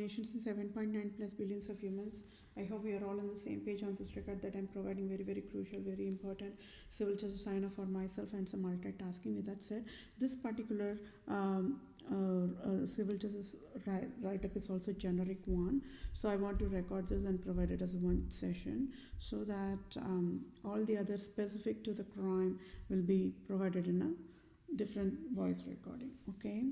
nations and 7.9 plus billions of humans. I hope we are all on the same page on this regard that I'm providing very, very crucial, very important civil justice sign off for myself and some multitasking. With that said, this particular civil justice write-up is also generic one. So I want to record this and provide it as one session so that all the other specific to the crime will be provided in a different voice recording. Okay.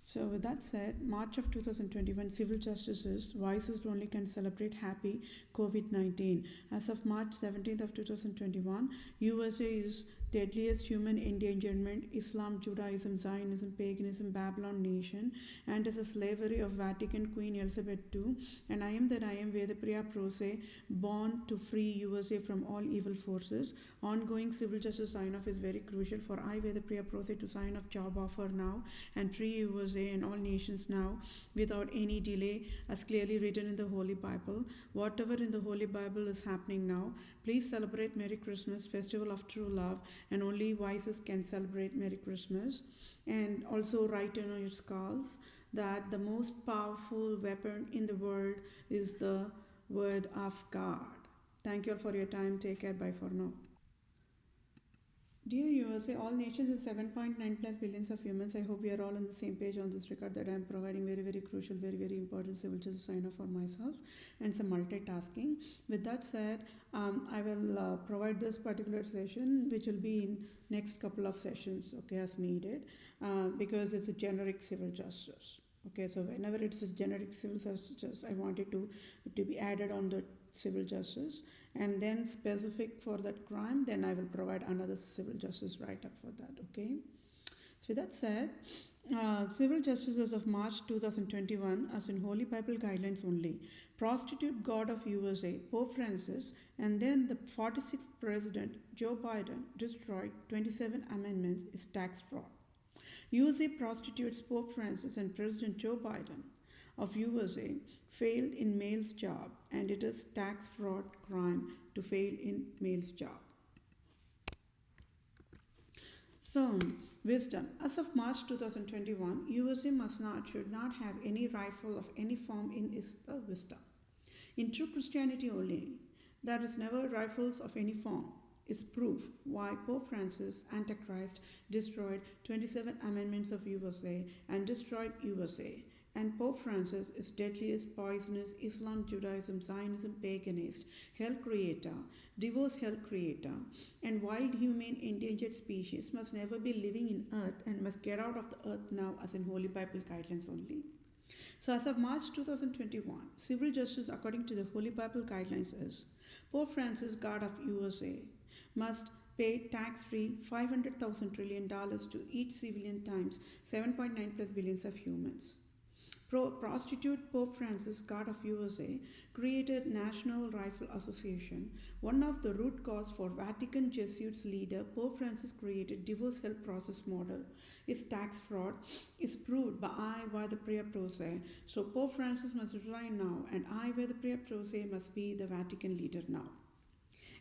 So with that said, March of 2021, civil justices wisest only can celebrate happy COVID-19. As of March 17th of 2021, USA is deadliest human endangerment, Islam, Judaism, Zionism, paganism, Babylon nation, and is a slavery of Vatican Queen Elizabeth II. And I am that I am Vethapriya PROSE, born to free USA from all evil forces. Ongoing civil justice sign-off is very crucial for I, Vethapriya PROSE, to sign off job offer now and free USA and all nations now without any delay, as clearly written in the Holy Bible. Whatever in the Holy Bible is happening now, please celebrate Merry Christmas, festival of true love, and only wisest can celebrate Merry Christmas. And also write on your skulls that the most powerful weapon in the world is the word of God. Thank you all for your time. Take care. Bye for now. Dear USA, all nations and 7.9 plus billions of humans, I hope we are all on the same page on this regard that I am providing very, very crucial, very, very important civil justice sign off for myself and some multitasking. With that said, I will provide this particular session, which will be in next couple of sessions, okay, as needed, because it's a generic civil justice. Okay, so whenever it's a generic civil justice, I want it to be added on the civil justice, and then specific for that crime, then I will provide another civil justice write-up for that. Okay, so with that said, civil justice as of March 2021, as in Holy Bible guidelines only, prostitute god of USA, Pope Francis, and then the 46th president Joe Biden destroyed 27 amendments is tax fraud. USA prostitutes Pope Francis and President Joe Biden of USA failed in male's job, and it is tax fraud crime to fail in male's job. So, wisdom. As of March 2021, USA should not have any rifle of any form in its wisdom. In true Christianity only, there is never rifles of any form. Is proof why Pope Francis, Antichrist, destroyed 27 amendments of USA and destroyed USA. And Pope Francis is deadliest, poisonous, Islam, Judaism, Zionism, paganist, hell creator, divorce hell creator, and wild, humane, endangered species must never be living in earth and must get out of the earth now, as in Holy Bible guidelines only. So as of March 2021, civil justice according to the Holy Bible guidelines is Pope Francis, God of USA, must pay tax-free $500,000 trillion to each civilian times 7.9 plus billions of humans. Prostitute Pope Francis, God of USA, created National Rifle Association. One of the root cause for Vatican Jesuits leader Pope Francis created divorce help process model is tax fraud is proved by I, Vethapriya PROSE. So Pope Francis must resign now, and I, Vethapriya PROSE, must be the Vatican leader now.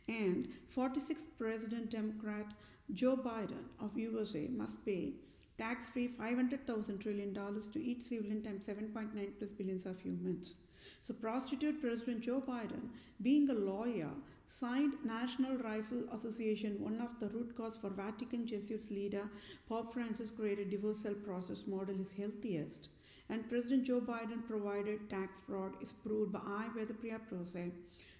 And 46th President Democrat Joe Biden of USA must pay tax-free $500,000 trillion to each civilian times 7.9 plus billions of humans. So prostitute President Joe Biden, being a lawyer, signed National Rifle Association, one of the root cause for Vatican Jesuits leader Pope Francis created divorce help process model is healthiest. And President Joe Biden provided tax fraud is proved by I, Vethapriya PROSE.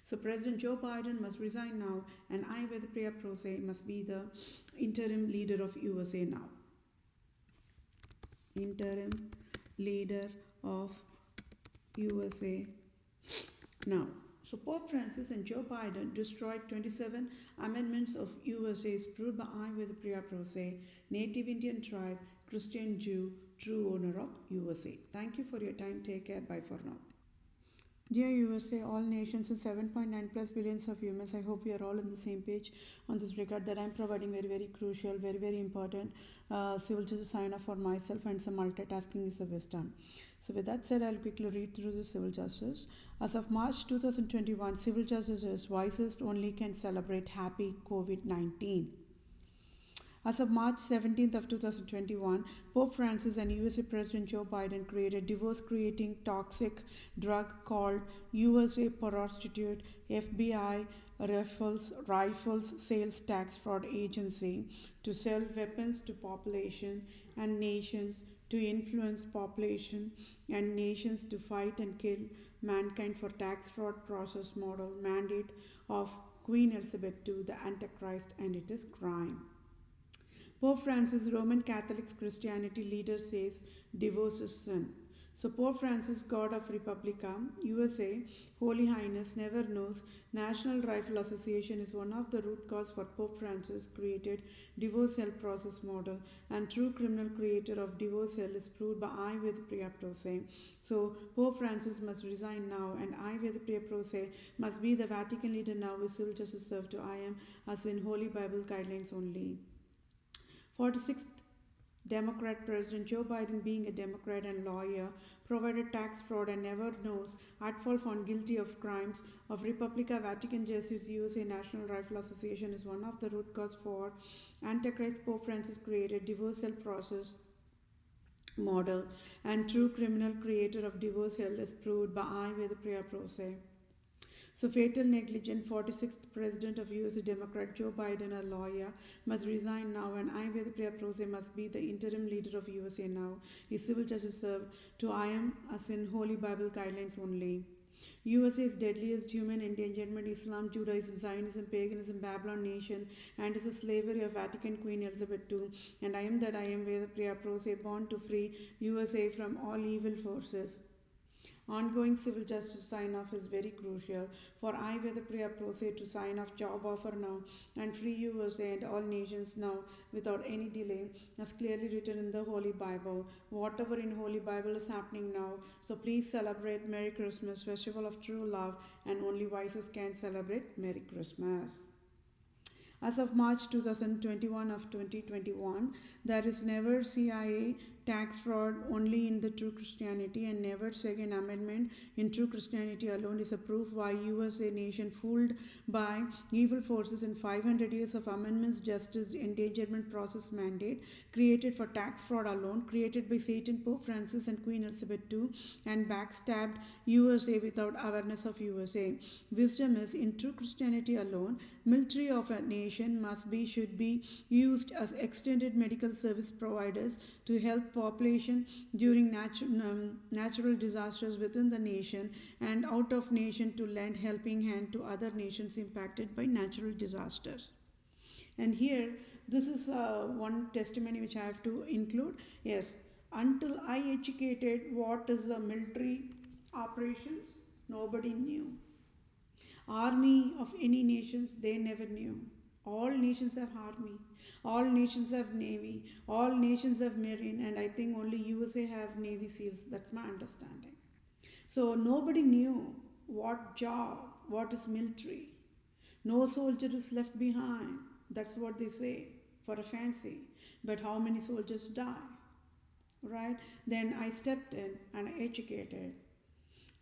So President Joe Biden must resign now, and I, Vethapriya PROSE, must be the interim leader of USA now. Interim leader of USA now. So Pope Francis and Joe Biden destroyed 27 amendments of USA's proved by I, Vethapriya PROSE, Native Indian tribe, Christian Jew, true owner of USA. Thank you for your time. Take care. Bye for now. Dear USA, all nations and 7.9 plus billions of humans, I hope we are all on the same page on this regard that I am providing very, very crucial, very, very important civil justice sign off for myself, and some multitasking is a wisdom. So with that said, I'll quickly read through the civil justice. As of March 2021, civil justice is wisest only can celebrate happy COVID-19. As of March 17th of 2021, Pope Francis and USA President Joe Biden created divorce-creating toxic drug called USA-POSTITUTE-FBI Rifles Sales Tax Fraud Agency to sell weapons to population and nations, to influence population and nations to fight and kill mankind for tax fraud process model mandate of Queen Elizabeth II, the Antichrist, and it is crime. Pope Francis, Roman Catholic Christianity leader, says divorce is sin. So Pope Francis, God of Republica, USA, Holy Highness, never knows. National Rifle Association is one of the root cause for Pope Francis created divorce hell process model, and true criminal creator of divorce hell is proved by I Vethapriya PROSE. So Pope Francis must resign now, and I Vethapriya PROSE must be the Vatican leader now with civil justice served to I am as in Holy Bible guidelines only. 46th Democrat President Joe Biden, being a Democrat and lawyer, provided tax fraud and never knows, at fault found guilty of crimes of Republica-Vatican Jesuits. USA National Rifle Association is one of the root cause for Antichrist. Pope Francis created divorce hell process model, and true criminal creator of divorce hell is proved by I Vethapriya PROSE. So fatal negligent 46th President of USA Democrat Joe Biden, a lawyer, must resign now, and I Vethapriya PROSE must be the interim leader of USA now. His civil justice served to I am as in Holy Bible guidelines only. USA's deadliest human endangerment: Islam, Judaism, Zionism, paganism, Babylon nation, and is a slavery of Vatican Queen Elizabeth II. And I am that I am Vethapriya PROSE, born to free USA from all evil forces. Ongoing civil justice sign-off is very crucial for I Vethapriya PROSE to sign off job offer now and free USA and all nations now without any delay, as clearly written in the Holy Bible. Whatever in Holy Bible is happening now, so please celebrate Merry Christmas, festival of true love, and only vices can celebrate Merry Christmas. As of March 2021 of 2021, there is never CIA tax fraud only in the True Christianity, and never Second Amendment in True Christianity alone is a proof why USA nation fooled by evil forces in 500 years of amendments, justice, endangerment process mandate created for tax fraud alone, created by Satan, Pope Francis and Queen Elizabeth II, and backstabbed USA without awareness of USA. Wisdom is in True Christianity alone. Military of a nation should be used as extended medical service providers to help population during natural disasters within the nation, and out of nation to lend helping hand to other nations impacted by natural disasters. And here, this is one testimony which I have to include. Yes, until I educated what is the military operations, nobody knew. Army of any nations, they never knew. All nations have army, all nations have navy, all nations have marine, and I think only USA have navy seals. That's my understanding. So nobody knew what job, what is military. No soldier is left behind. That's what they say for a fancy. But how many soldiers die? Right? Then I stepped in and I educated.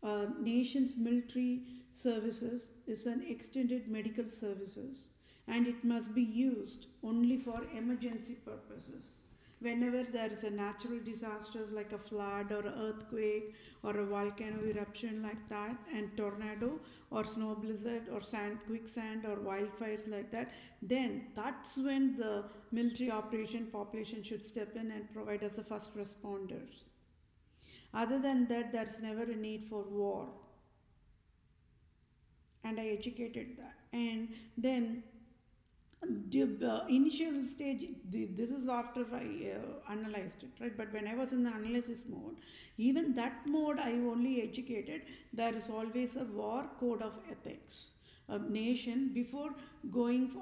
A nation's military services is an extended medical services, and it must be used only for emergency purposes. Whenever there is a natural disaster like a flood or an earthquake or a volcano eruption like that, and tornado or snow blizzard or quicksand or wildfires like that, then that's when the military operation population should step in and provide us the first responders. Other than that, there's never a need for war. And I educated that. And then the initial stage, this is after I analyzed it, right? But when I was in the analysis mode, even that mode I only educated, there is always a war code of ethics. A nation, before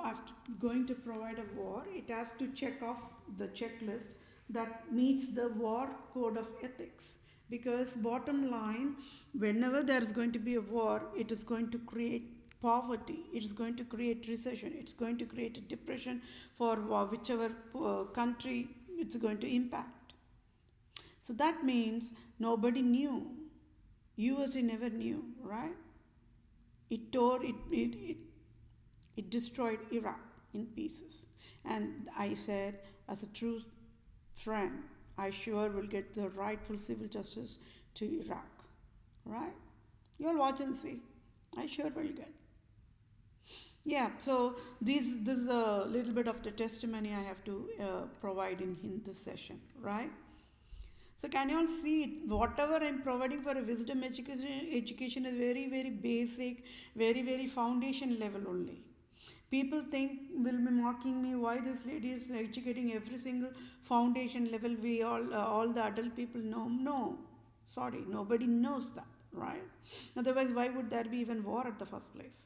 after going to provide a war, it has to check off the checklist that meets the war code of ethics. Because bottom line, whenever there is going to be a war, it is going to create poverty, it is going to create recession, it's going to create a depression for whichever country it's going to impact. So that means nobody knew. USA never knew, right? It destroyed Iraq. in pieces. And I said, as a true friend, I sure will get the rightful civil justice to Iraq. Right? You'll watch and see. I sure will get. Yeah, so this is a little bit of the testimony I have to provide in this session, right? So can you all see it? Whatever I'm providing for a wisdom education is very, very basic, very, very foundation level only. People think, will be mocking me, why this lady is educating every single foundation level. We all the adult people know. No, sorry, nobody knows that, right? Otherwise, why would there be even war at the first place?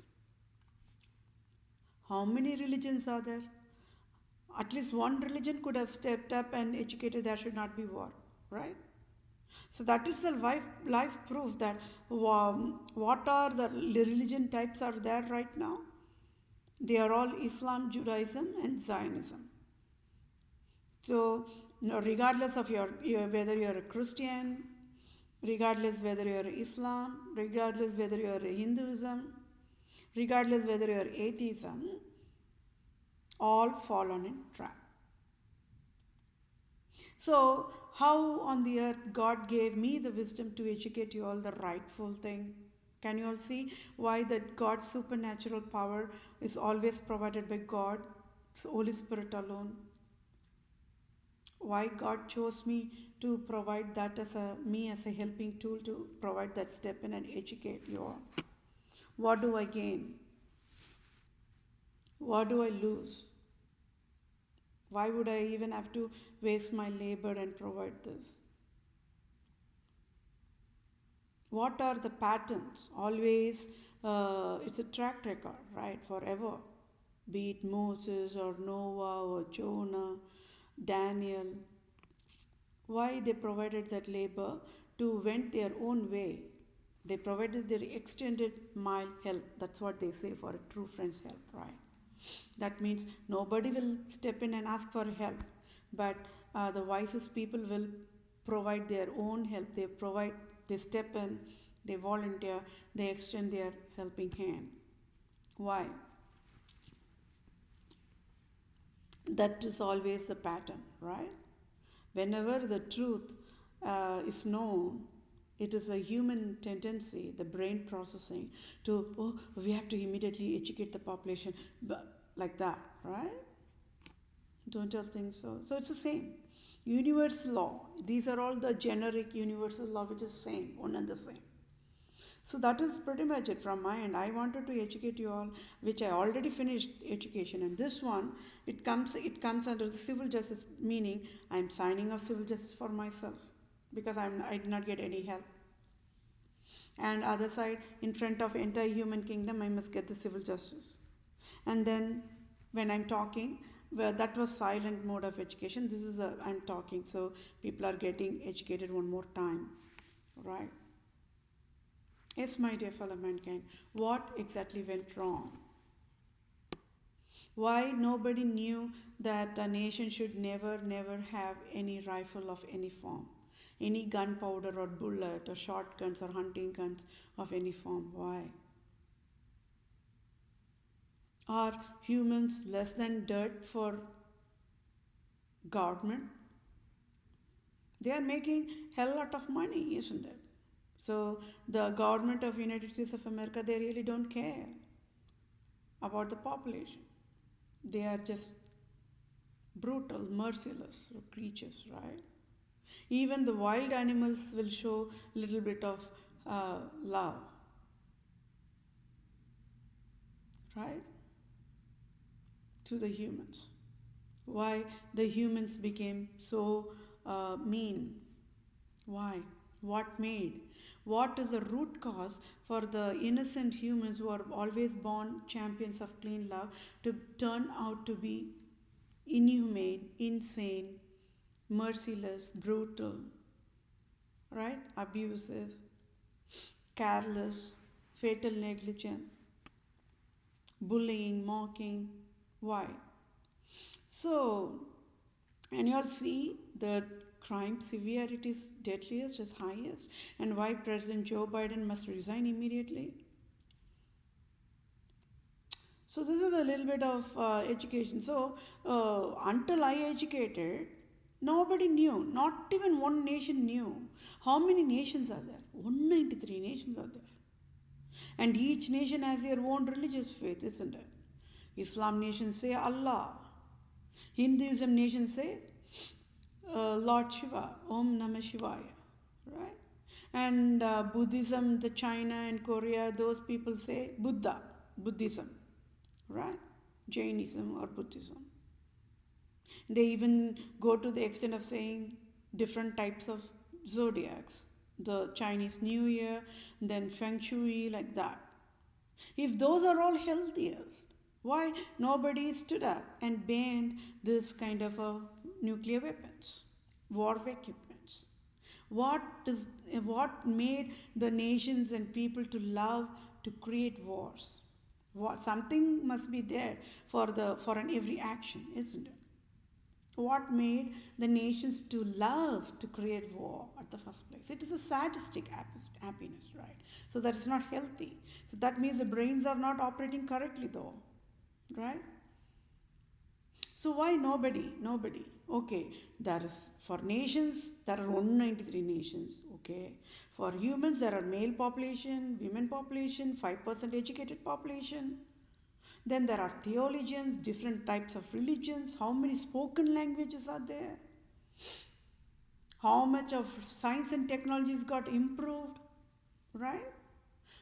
How many religions are there? At least one religion could have stepped up and educated there should not be war, right? So that itself life proof that what are the religion types are there right now? They are all Islam, Judaism, and Zionism. So, regardless of whether you are a Christian, regardless whether you are Islam, regardless whether you are Hinduism, regardless whether you are atheism, all fall on a trap. So, how on the earth God gave me the wisdom to educate you all the rightful thing? Can you all see why that God's supernatural power is always provided by God, Holy Spirit alone? Why God chose me to provide that as a helping tool to provide that step in and educate you all. What do I gain? What do I lose? Why would I even have to waste my labor and provide this? What are the patterns? Always, it's a track record, right? Forever. Be it Moses or Noah or Jonah, Daniel. Why they provided that labor to went their own way. They provided their extended mile help. That's what they say for a true friend's help, right? That means nobody will step in and ask for help, but the wisest people will provide their own help. They step in, they volunteer, they extend their helping hand. Why? That is always the pattern, right? Whenever the truth is known, it is a human tendency, the brain processing, to, we have to immediately educate the population, like that, right? Don't you think so? So it's the same. Universal law. These are all the generic universal law, which is same, one and the same. So that is pretty much it from my end. I wanted to educate you all, which I already finished education. And this one, it comes under the civil justice, meaning I'm signing off civil justice for myself because I did not get any help. And other side, in front of entire human kingdom, I must get the civil justice. And then when I'm talking, well, that was silent mode of education. This is I'm talking, so people are getting educated one more time, right? Yes, my dear fellow mankind, what exactly went wrong? Why nobody knew that a nation should never have any rifle of any form, any gunpowder or bullet or shotguns or hunting guns of any form? Why? Are humans less than dirt for government? They are making hell lot of money, isn't it? So the government of United States of America, they really don't care about the population. They are just brutal, merciless creatures, right? Even the wild animals will show a little bit of love, right? To the humans. Why the humans became so mean? Why? What made? What is the root cause for the innocent humans who are always born champions of clean love to turn out to be inhumane, insane, merciless, brutal, right? Abusive, careless, fatal negligence, bullying, mocking? Why? So, and you all see the crime severity is deadliest, is highest, and why President Joe Biden must resign immediately. So this is a little bit of education. So until I educated, nobody knew. Not even one nation knew. How many nations are there? 193 nations are there. And each nation has their own religious faith, isn't it? Islam nations say Allah. Hinduism nations say Lord Shiva, Om Namah Shivaya, right? And Buddhism, the China and Korea, those people say Buddha, Buddhism, right? Jainism or Buddhism. They even go to the extent of saying different types of zodiacs. The Chinese New Year, then Feng Shui, like that. If those are all healthiest, why nobody stood up and banned this kind of nuclear weapons, war equipments? What made the nations and people to love to create wars? Something must be there for an every action, isn't it? What made the nations to love to create war at the first place? It is a sadistic happiness, right? So that is not healthy. So that means the brains are not operating correctly, though, right? So why nobody? Nobody. Okay, there is for nations there are 193 nations. Okay, for humans there are male population, women population, 5% educated population. Then there are theologians, different types of religions. How many spoken languages are there? How much of science and technologies got improved, right?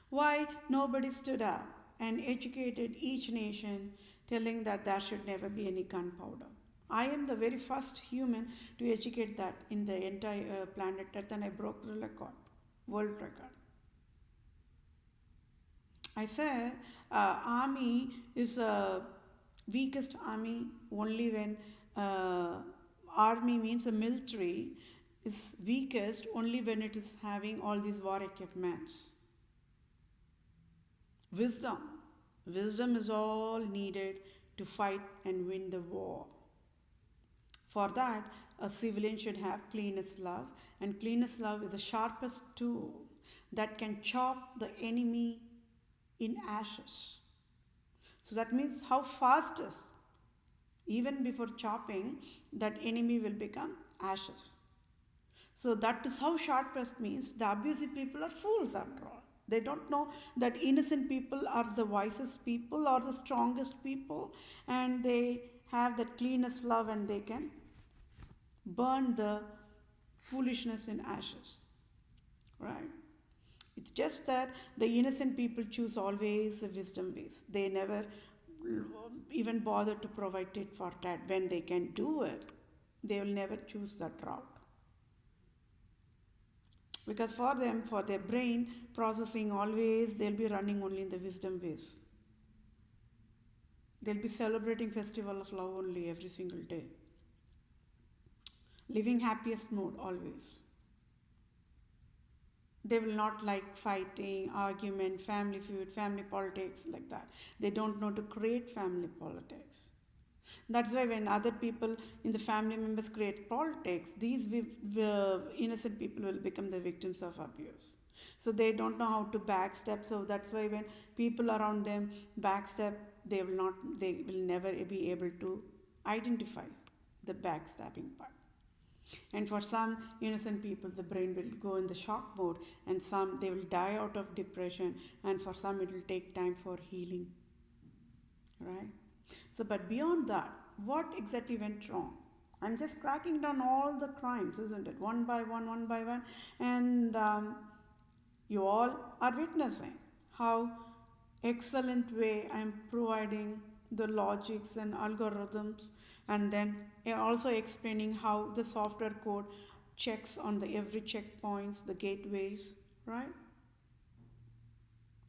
Why nobody stood up and educated each nation, telling that there should never be any gunpowder? I am the very first human to educate that in the entire planet Earth, and I broke the record, world record. I said army is weakest army only when army means a military is weakest only when it is having all these war equipments. Wisdom is all needed to fight and win the war. For that, a civilian should have cleanest love, and cleanest love is the sharpest tool that can chop the enemy in ashes. So that means how fastest, even before chopping, that enemy will become ashes. So that is how sharpest means. The abusive people are fools after all. They don't know that innocent people are the wisest people or the strongest people, and they have that cleanest love and they can burn the foolishness in ashes, right? It's just that the innocent people choose always the wisdom ways. They never even bother to provide tit for tat. When they can do it, they will never choose that route. Because for them, for their brain processing always, they'll be running only in the wisdom ways. They'll be celebrating festival of love only every single day. Living happiest mode always. They will not like fighting, argument, family feud, family politics, like that. They don't know to create family politics. That's why when other people in the family members create politics, these innocent people will become the victims of abuse. So they don't know how to backstab. So that's why when people around them backstab, they will never be able to identify the backstabbing part. And for some innocent people, the brain will go in the shock mode, and some they will die out of depression, and for some it will take time for healing, right? So, but beyond that, what exactly went wrong? I'm just cracking down all the crimes, isn't it? One by one, and you all are witnessing how excellent way I'm providing the logics and algorithms, and then also explaining how the software code checks on the every checkpoints, the gateways, right?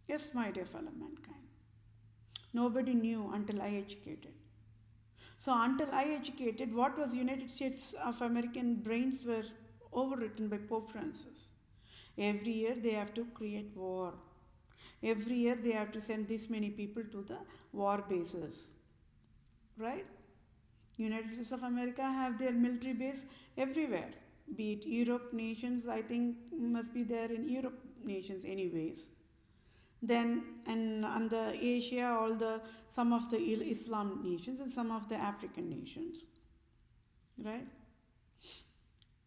Yes, my dear fellow mankind. Nobody knew until I educated. So until I educated, what was United States of American brains were overwritten by Pope Francis. Every year they have to create war. Every year they have to send this many people to the war bases, right? United States of America have their military base everywhere, be it Europe nations, I think must be there in Europe nations anyways. Then and the Asia, all the some of the Islam nations and some of the African nations, right?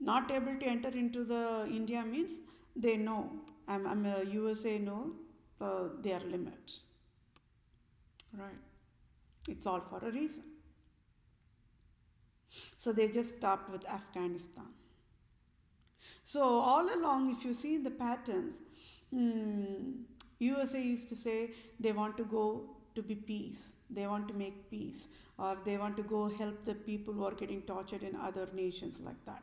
Not able to enter into the India means they know I'm a USA know their limits, right? It's all for a reason. So they just stopped with Afghanistan. So all along, if you see the patterns, USA used to say they want to go to be peace, they want to make peace, or they want to go help the people who are getting tortured in other nations like that.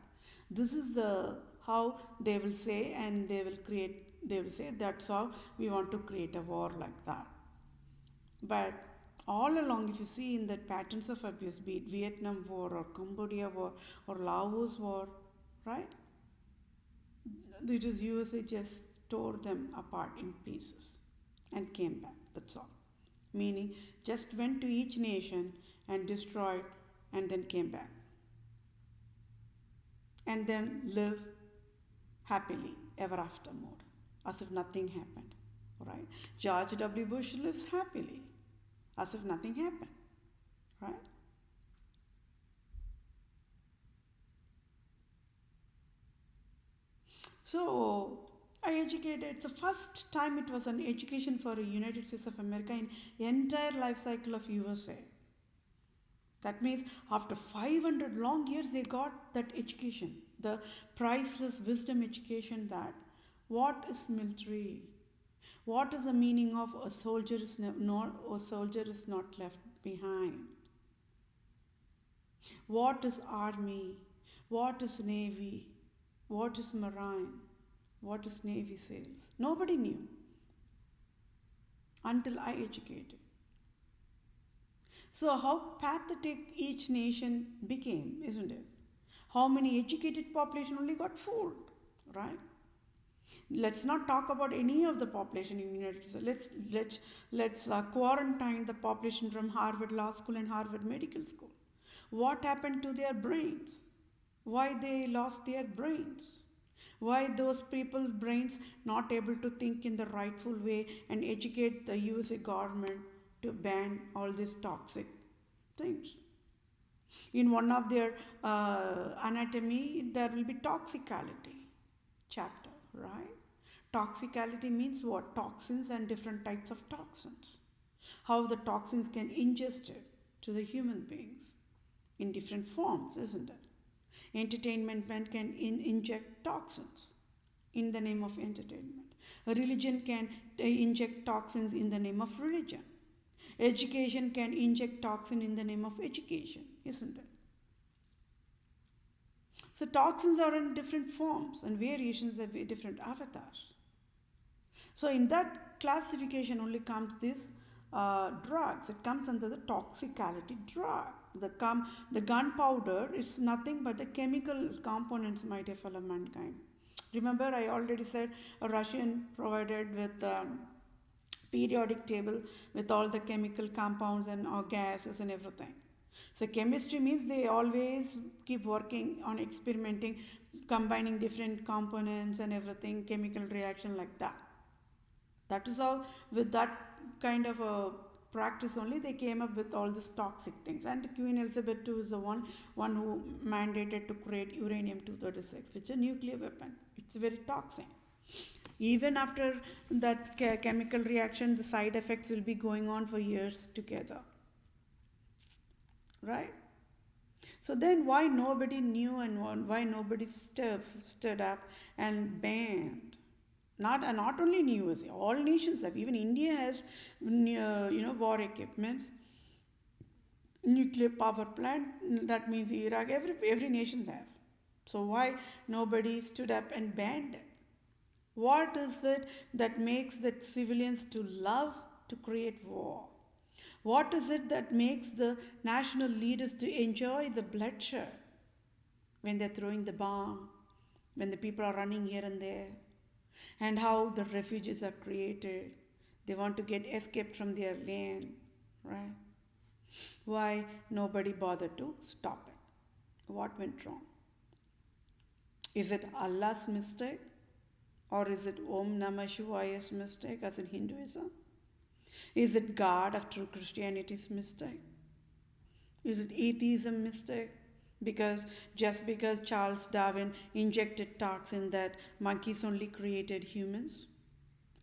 This is the how they will say, and they will create. They will say that's how we want to create a war like that. But all along, if you see in the patterns of abuse, be it Vietnam War or Cambodia War or Laos War, right? It is USA just tore them apart in pieces and came back. That's all. Meaning, just went to each nation and destroyed and then came back. And then live happily ever after mode, as if nothing happened. Right? George W. Bush lives happily, as if nothing happened. Right? So I educated. It's the first time it was an education for the United States of America in entire life cycle of USA. That means after 500 long years they got that education, the priceless wisdom education that what is military, what is the meaning of a soldier is not left behind, what is army, what is navy, what is marine, what is navy sails. Nobody knew until I educated. So how pathetic each nation became, isn't it? How many educated population only got fooled, right? Let's not talk about any of the population in the United States. Let's quarantine the population from Harvard Law School and Harvard Medical School. What happened to their brains? Why they lost their brains? Why those people's brains not able to think in the rightful way and educate the USA government to ban all these toxic things? In one of their anatomy, there will be toxicality chapter, right? Toxicality means what? Toxins and different types of toxins. How the toxins can ingest it to the human beings in different forms, isn't it? Entertainment men can inject toxins in the name of entertainment. A religion can inject toxins in the name of religion. Education can inject toxin in the name of education, isn't it? So toxins are in different forms and variations of different avatars. So in that classification only comes this drugs. It comes under the toxicality drug. The gunpowder is nothing but the chemical components might have fallen mankind. Remember, I already said a Russian provided with periodic table with all the chemical compounds and gases and everything. So chemistry means they always keep working on experimenting, combining different components and everything, chemical reaction like that. That is how, with that kind of a practice only, they came up with all these toxic things. And Queen Elizabeth II is the one who mandated to create uranium-236, which is a nuclear weapon. It's very toxic. Even after that chemical reaction, the side effects will be going on for years together. Right? So then why nobody knew and why nobody stood up and banned? Not only in USA, all nations have. Even India has, war equipment, nuclear power plant. That means Iraq. Every nation have. So why nobody stood up and banned it? What is it that makes the civilians to love to create war? What is it that makes the national leaders to enjoy the bloodshed when they're throwing the bomb, when the people are running here and there, and how the refugees are created? They want to get escaped from their land, right? Why nobody bothered to stop it? What went wrong? Is it Allah's mistake? Or is it Om Namah Shivaya's mistake as in Hinduism? Is it God of true Christianity's mistake? Is it atheism mistake? Just because Charles Darwin injected toxin that monkeys only created humans?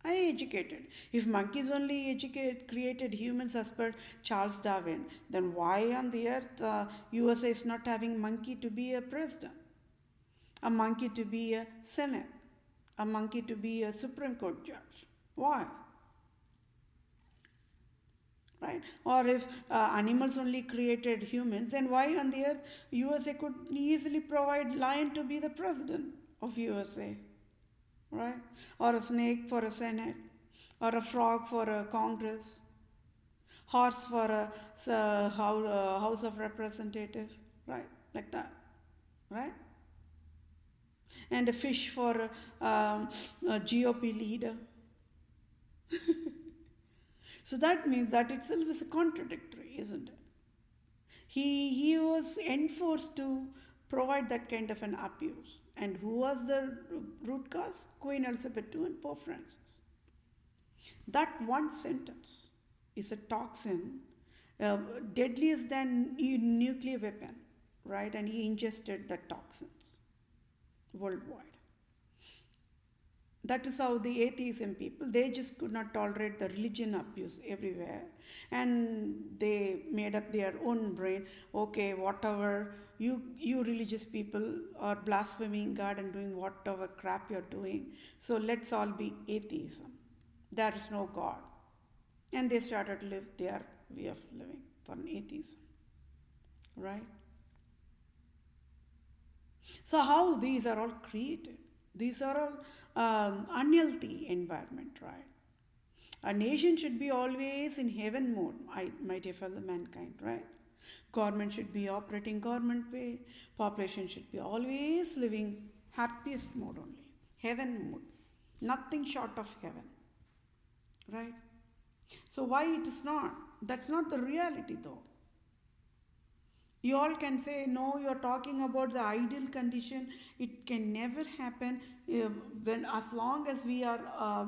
I educated. If monkeys only created humans as per Charles Darwin, then why on the earth USA is not having monkey to be a president, a monkey to be a senate, a monkey to be a Supreme Court judge? Why? Right? Or if animals only created humans, then why on the earth USA could easily provide lion to be the president of USA? Right? Or a snake for a senate, or a frog for a congress, horse for a house of representatives, right? Like that, right? And a fish for a GOP leader. So that means that itself is contradictory, isn't it? He was enforced to provide that kind of an abuse. And who was the root cause? Queen Elizabeth II and Pope Francis. That one sentence is a toxin, deadlier than a nuclear weapon, right? And he ingested the toxins worldwide. That is how the atheism people, they just could not tolerate the religion abuse everywhere. And they made up their own brain, okay, whatever, you religious people are blaspheming God and doing whatever crap you're doing, so let's all be atheism. There is no God. And they started to live their way of living for an atheism, right? So how these are all created? These are all unhealthy environment, right? A nation should be always in heaven mode, my dear fellow mankind, right? Government should be operating government way. Population should be always living happiest mode only. Heaven mode. Nothing short of heaven, right? So why it is not? That's not the reality though. You all can say, no, you're talking about the ideal condition. It can never happen when, as long as we are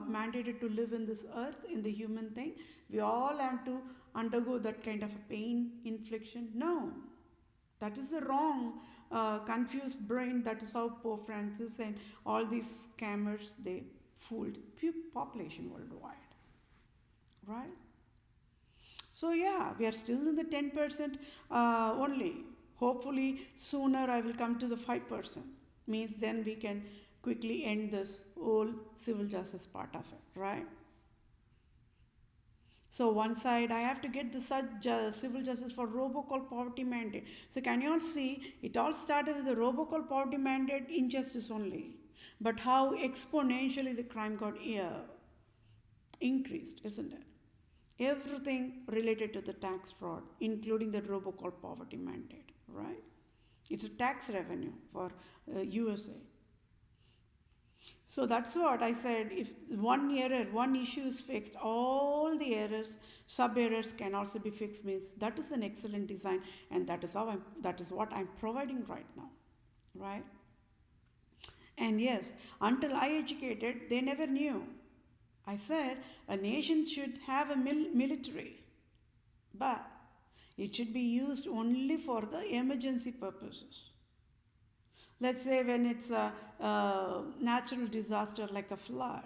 mandated to live in this earth, in the human thing, we all have to undergo that kind of a pain infliction. No, that is the wrong, confused brain. That is how Pope Francis and all these scammers, they fooled population worldwide, right? So yeah, we are still in the 10% only. Hopefully sooner I will come to the 5%. Means then we can quickly end this whole civil justice part of it, right? So one side I have to get the civil justice for robocall poverty mandate. So can you all see, it all started with the robocall poverty mandate injustice only. But how exponentially the crime got increased, isn't it? Everything related to the tax fraud, including the robocall poverty mandate, right? It's a tax revenue for USA. So that's what I said. If one error, one issue is fixed, all the errors, sub-errors can also be fixed. Means that is an excellent design, and that is what I'm providing right now, right? And yes, until I educated, they never knew. I said a nation should have a military, but it should be used only for the emergency purposes. Let's say when it's a natural disaster like a flood,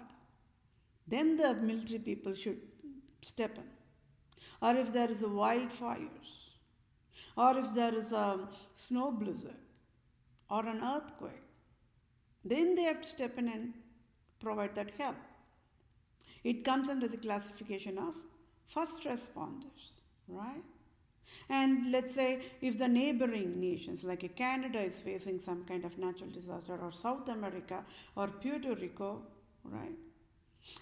then the military people should step in. Or if there is a wildfires, or if there is a snow blizzard, or an earthquake, then they have to step in and provide that help. It comes under the classification of first responders, right? And let's say if the neighboring nations like Canada is facing some kind of natural disaster, or South America or Puerto Rico, right?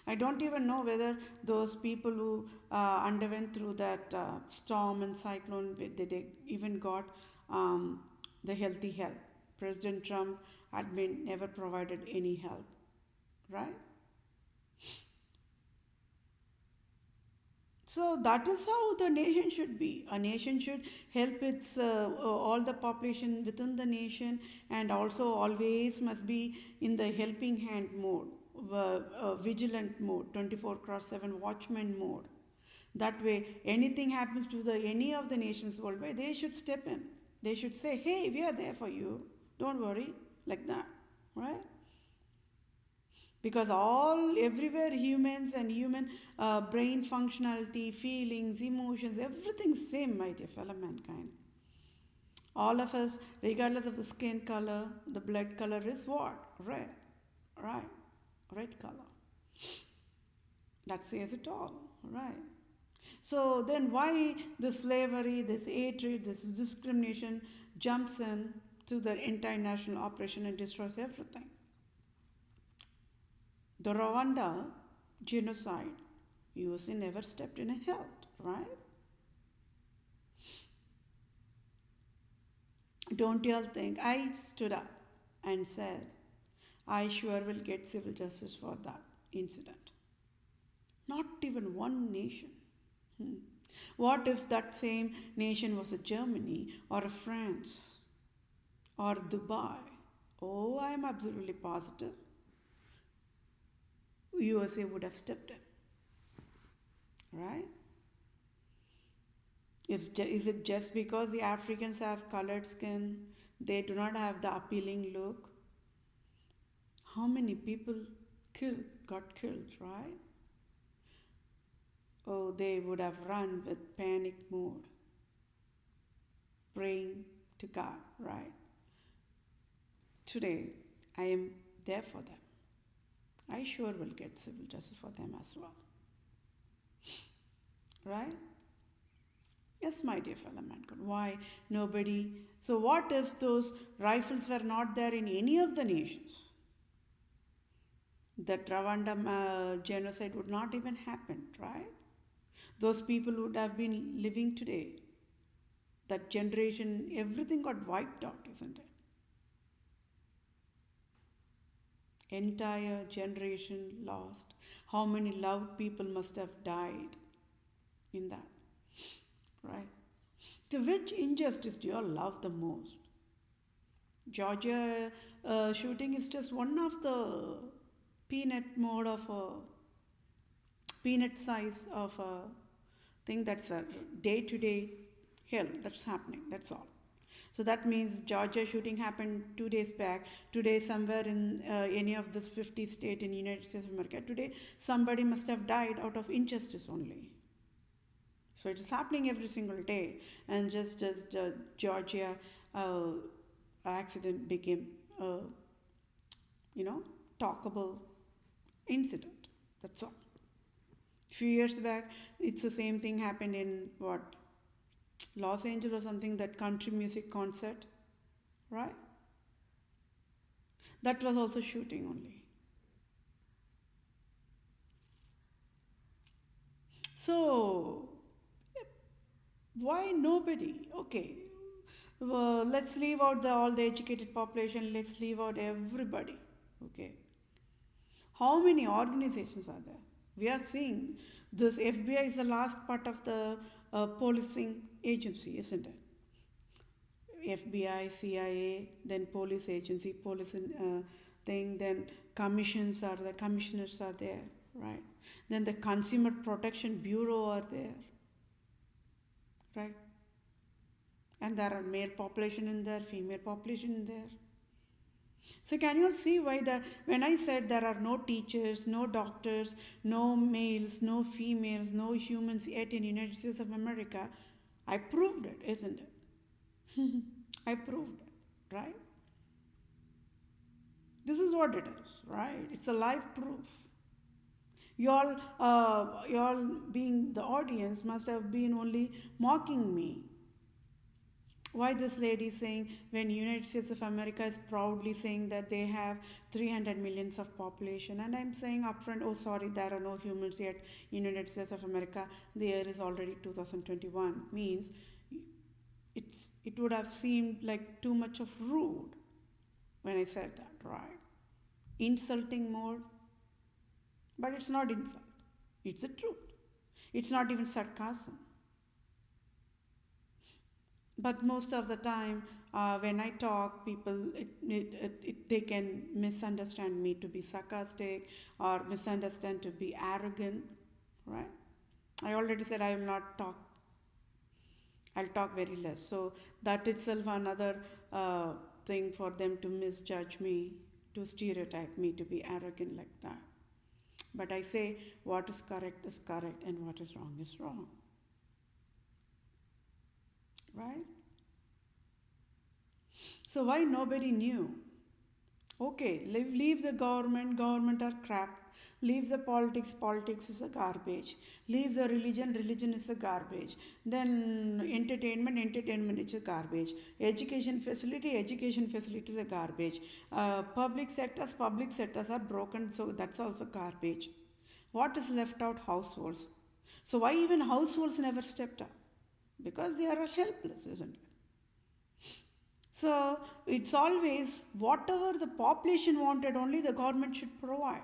I don't even know whether those people who underwent through that storm and cyclone, they even got the healthy help. President Trump had never provided any help, right? So that is how the nation should be. A nation should help its all the population within the nation, and also always must be in the helping hand mode. vigilant mode, 24/7 watchman mode. That way, anything happens to any of the nations worldwide, they should step in. They should say, hey, we are there for you. Don't worry, like that, right? Because everywhere humans and human brain functionality, feelings, emotions, everything's same, my dear fellow mankind. All of us, regardless of the skin color, the blood color is what? Red, right? Red color. That says it all, right? So then why this slavery, this hatred, this discrimination jumps in to the international operation and destroys everything? The Rwanda genocide, USA never stepped in and helped, right? Don't you all think? I stood up and said, I sure will get civil justice for that incident. Not even one nation. What if that same nation was a Germany or a France or Dubai? Oh, I am absolutely positive USA would have stepped in, right? Is it just because the Africans have colored skin, they do not have the appealing look? How many people got killed, right? Oh, they would have run with panic mode, praying to God, right? Today, I am there for them. I sure will get civil justice for them as well. Right? Yes, my dear fellow mankind. Why nobody? So what if those rifles were not there in any of the nations? That Rwanda genocide would not even happen, right? Those people would have been living today. That generation, everything got wiped out, isn't it? Entire generation lost. How many loved people must have died in that, right? So which injustice do you all love the most? Georgia shooting is just one of the peanut size of a thing that's a day-to-day hell that's happening, that's all. So that means Georgia shooting happened 2 days back. Today, somewhere in any of this 50 states in the United States of America, today somebody must have died out of injustice only. So it's happening every single day. And just as Georgia accident became, talkable incident. That's all. Few years back, it's the same thing happened in Los Angeles or something, that country music concert, right? That was also shooting only. So, why nobody? Okay, well, let's leave out all the educated population, let's leave out everybody, okay? How many organizations are there? We are seeing this FBI is the last part of the policing agency, isn't it? FBI, CIA, then police agency, police thing, then commissioners are there, right? Then the Consumer Protection Bureau are there, right? And there are male population in there, female population in there. So can you all see why when I said there are no teachers, no doctors, no males, no females, no humans yet in the United States of America, I proved it, isn't it? I proved it, right? This is what it is, right? It's a live proof. You all being the audience must have been only mocking me. Why this lady saying, when United States of America is proudly saying that they have 300 million of population, and I'm saying upfront, oh sorry, there are no humans yet in United States of America, the year is already 2021, means it would have seemed like too much of rude when I said that, right? Insulting more, but it's not insult, it's the truth. It's not even sarcasm. But most of the time, when I talk, people, they can misunderstand me to be sarcastic or misunderstand to be arrogant, right? I already said I will not talk. I'll talk very less. So that itself another thing for them to misjudge me, to stereotype me to be arrogant like that. But I say what is correct and what is wrong, right? So why nobody knew? Okay, leave the government are crap. Leave the politics is a garbage. Leave the religion is a garbage. Then entertainment is a garbage. Education facility is a garbage. Public sectors are broken, so that's also garbage. What is left out? Households. So why even households never stepped up? Because they are helpless, isn't it? So it's always whatever the population wanted, only the government should provide.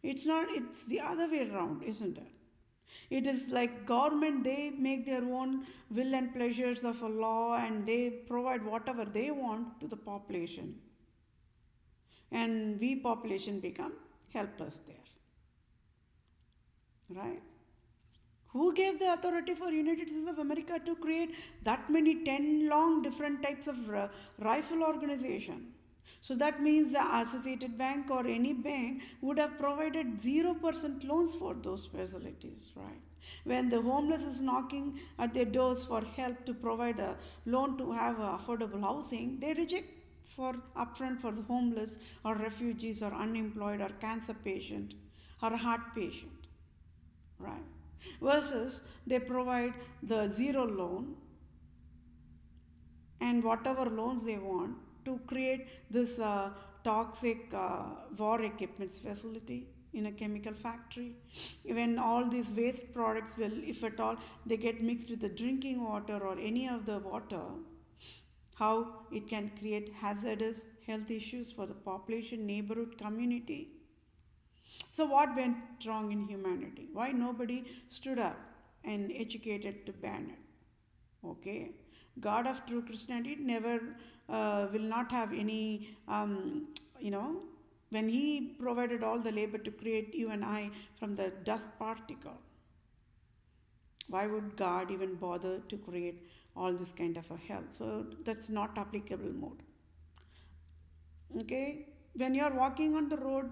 It's not, it's the other way around, isn't it? It is like government, they make their own will and pleasures of a law and they provide whatever they want to the population. And we population become helpless there. Right? Who gave the authority for United States of America to create that many 10 long different types of rifle organization? So that means the Associated Bank or any bank would have provided 0% loans for those facilities, right? When the homeless is knocking at their doors for help to provide a loan to have affordable housing, they reject for upfront for the homeless or refugees or unemployed or cancer patient or a heart patient, right? Versus they provide the zero loan and whatever loans they want to create this toxic war equipments facility in a chemical factory. When all these waste products will, if at all, they get mixed with the drinking water or any of the water, how it can create hazardous health issues for the population, neighborhood, community. So what went wrong in humanity? Why nobody stood up and educated to ban it? Okay, God of true Christianity never will not have any, when He provided all the labor to create you and I from the dust particle, why would God even bother to create all this kind of a hell? So that's not applicable mode. Okay, when you're walking on the road,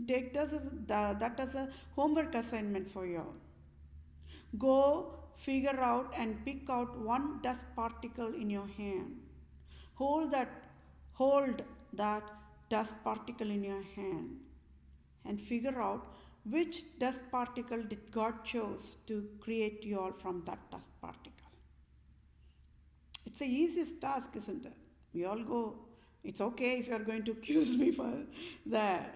take that as a homework assignment for you. Go figure out and pick out one dust particle in your hand. Hold that dust particle in your hand and figure out which dust particle did God chose to create you all from that dust particle. It's the easiest task, isn't it? We all go, it's okay if you are going to accuse me for that.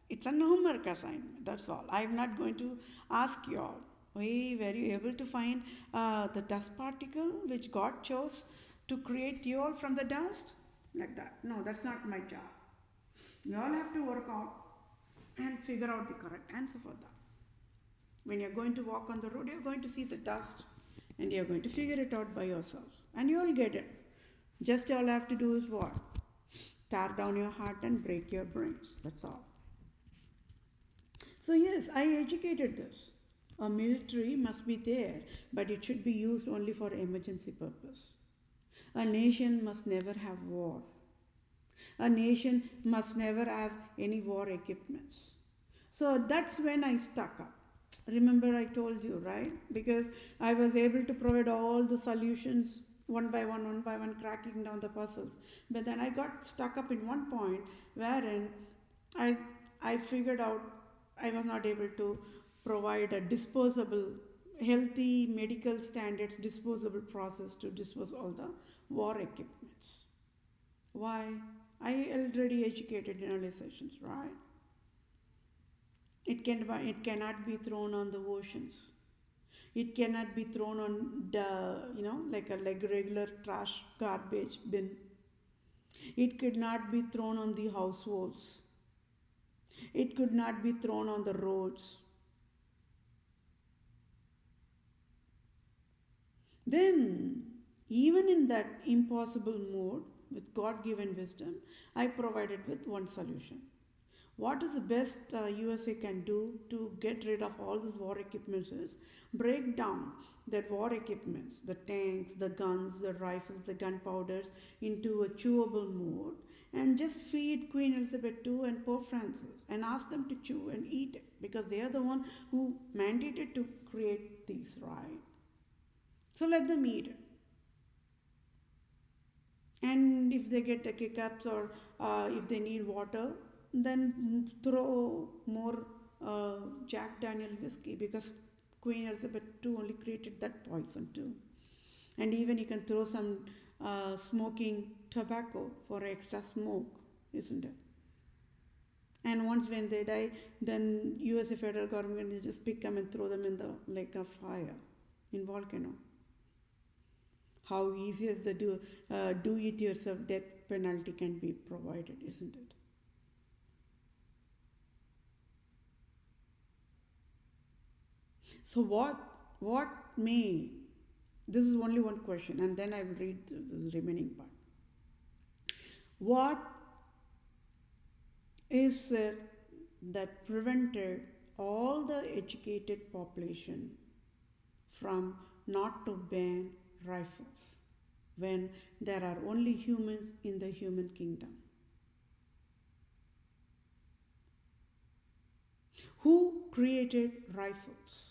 It's a homework assignment, that's all. I'm not going to ask you all, hey, were you able to find the dust particle which God chose to create you all from the dust? Like that. No, that's not my job. You all have to work out and figure out the correct answer for that. When you're going to walk on the road, you're going to see the dust and you're going to figure it out by yourself. And you'll get it. Just all you have to do is what? Tear down your heart and break your brains. That's all. So yes, I educated this. A military must be there, but it should be used only for emergency purpose. A nation must never have war. A nation must never have any war equipments. So that's when I stuck up. Remember I told you, right? Because I was able to provide all the solutions one by one, cracking down the puzzles. But then I got stuck up in one point wherein I figured out I was not able to provide a disposable, healthy medical standards, disposable process to dispose all the war equipments. Why? I already educated in early sessions, right? It cannot be thrown on the oceans. It cannot be thrown on the, like a regular trash garbage bin. It could not be thrown on the households. It could not be thrown on the roads. Then Even in that impossible mode, with God given wisdom, I provided with one solution. What is the best USA can do to get rid of all this war equipment is break down that war equipments, the tanks, the guns, the rifles, the gunpowders into a chewable mode and just feed Queen Elizabeth II and Pope Francis and ask them to chew and eat it because they are the one who mandated to create these, right? So let them eat it. And if they get the hiccups or if they need water, then throw more Jack Daniel whiskey because Queen Elizabeth II only created that poison too. And even you can throw some smoking tobacco for extra smoke, isn't it? And once when they die, then USA federal government will just pick them and throw them in the lake of fire in volcano. How easy is the do it yourself death penalty can be provided, isn't it? So what may, this is only one question and then I will read the remaining part. What is it that prevented all the educated population from not to ban rifles when there are only humans in the human kingdom? Who created rifles?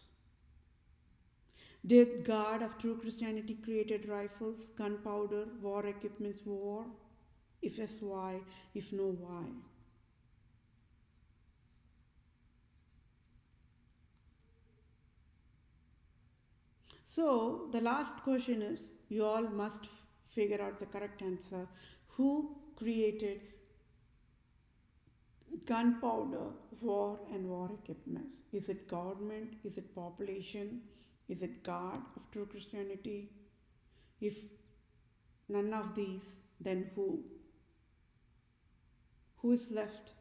Did God of true Christianity created rifles, gunpowder, war equipments, war? If yes, why? If no, why? So the last question is, you all must figure out the correct answer. Who created gunpowder, war and war equipments? Is it government? Is it population? Is it God of true Christianity? If none of these, then who? Who is left?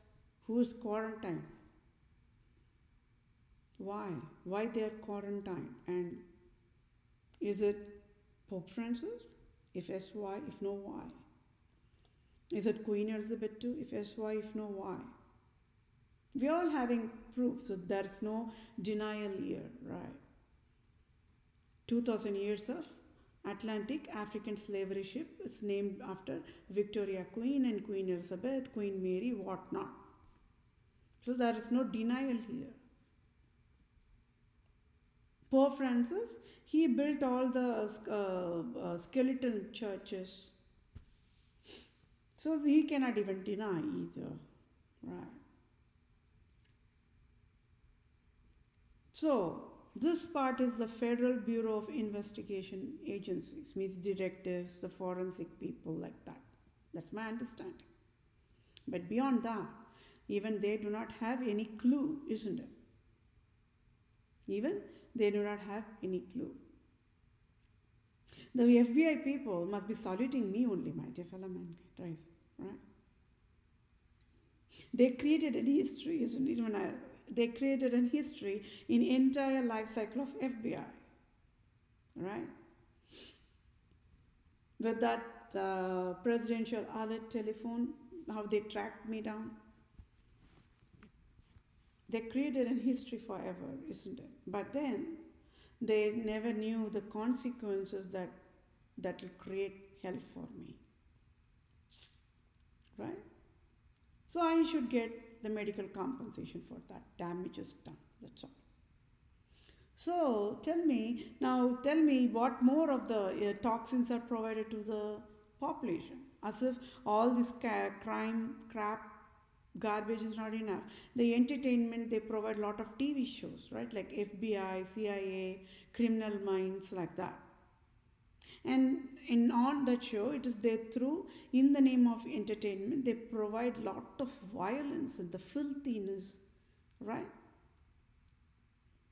Who is quarantined? Why? Why they are quarantined? And is it Pope Francis? If yes, why? If no, why? Is it Queen Elizabeth II? If yes, why? If no, why? We are all having proof, so there is no denial here, right? 2000 years of Atlantic African slavery ship is named after Victoria Queen and Queen Elizabeth, Queen Mary, whatnot. So there is no denial here. Pope Francis, he built all the skeletal churches. So he cannot even deny either, right? So this part is the Federal Bureau of Investigation agencies, means detectives, the forensic people like that. That's my understanding. But beyond that, even they do not have any clue, isn't it? Even they do not have any clue. The FBI people must be saluting me only, my dear fellow mankind, right? They created a history, isn't it? They created a history in entire life cycle of FBI, right? With that presidential alert telephone, how they tracked me down. They created a history forever, isn't it? But then they never knew the consequences that will create hell for me, right? So I should get the medical compensation for that. Damage is done. That's all. So tell me what more of the toxins are provided to the population, as if all this crime, crap, garbage is not enough. The entertainment, they provide a lot of TV shows, right? Like FBI, CIA, Criminal Minds, like that. And on that show, it is they through, in the name of entertainment, they provide lot of violence and the filthiness, right?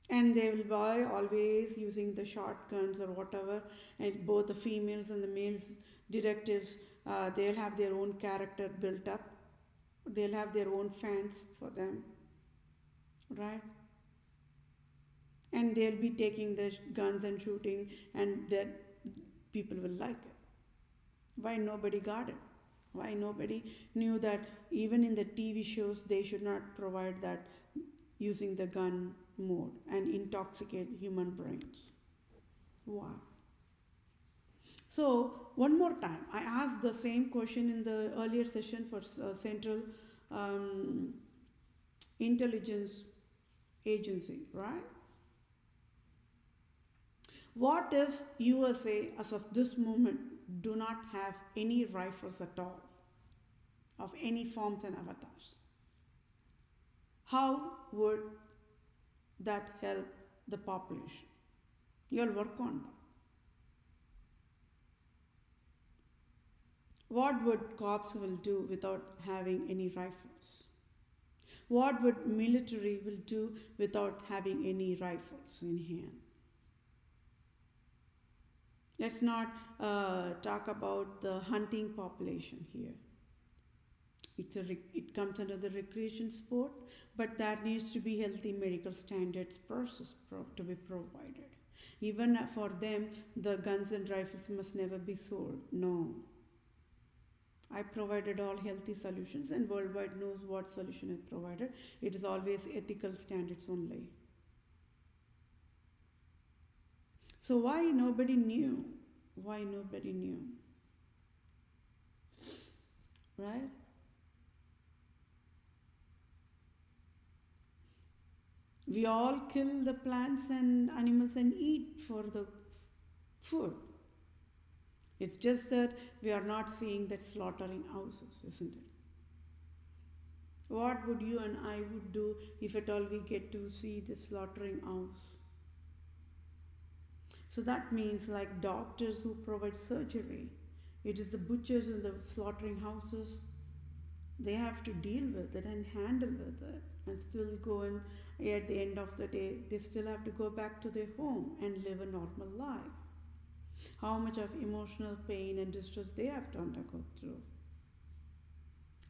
And they will buy always using the shotguns or whatever, and both the females and the males detectives, they'll have their own character built up. They'll have their own fans for them, right? And they'll be taking the guns and shooting, and people will like it. Why nobody got it? Why nobody knew that even in the TV shows they should not provide that using the gun mode and intoxicate human brains? Why? So, one more time, I asked the same question in the earlier session for Central um, Intelligence Agency, right? What if USA, as of this moment, do not have any rifles at all, of any forms and avatars? How would that help the population? You'll work on that. What would cops will do without having any rifles? What would military will do without having any rifles in hand? Let's not talk about the hunting population here. It comes under the recreation sport, but there needs to be healthy medical standards process to be provided. Even for them, the guns and rifles must never be sold. No. I provided all healthy solutions, and worldwide knows what solution I provided. It is always ethical standards only. So why nobody knew? Why nobody knew? Right? We all kill the plants and animals and eat for the food. It's just that we are not seeing that slaughtering houses, isn't it? What would you and I would do if at all we get to see the slaughtering house? So that means like doctors who provide surgery, it is the butchers and the slaughtering houses, they have to deal with it and handle with it and still go, and at the end of the day, they still have to go back to their home and live a normal life. How much of emotional pain and distress they have to undergo through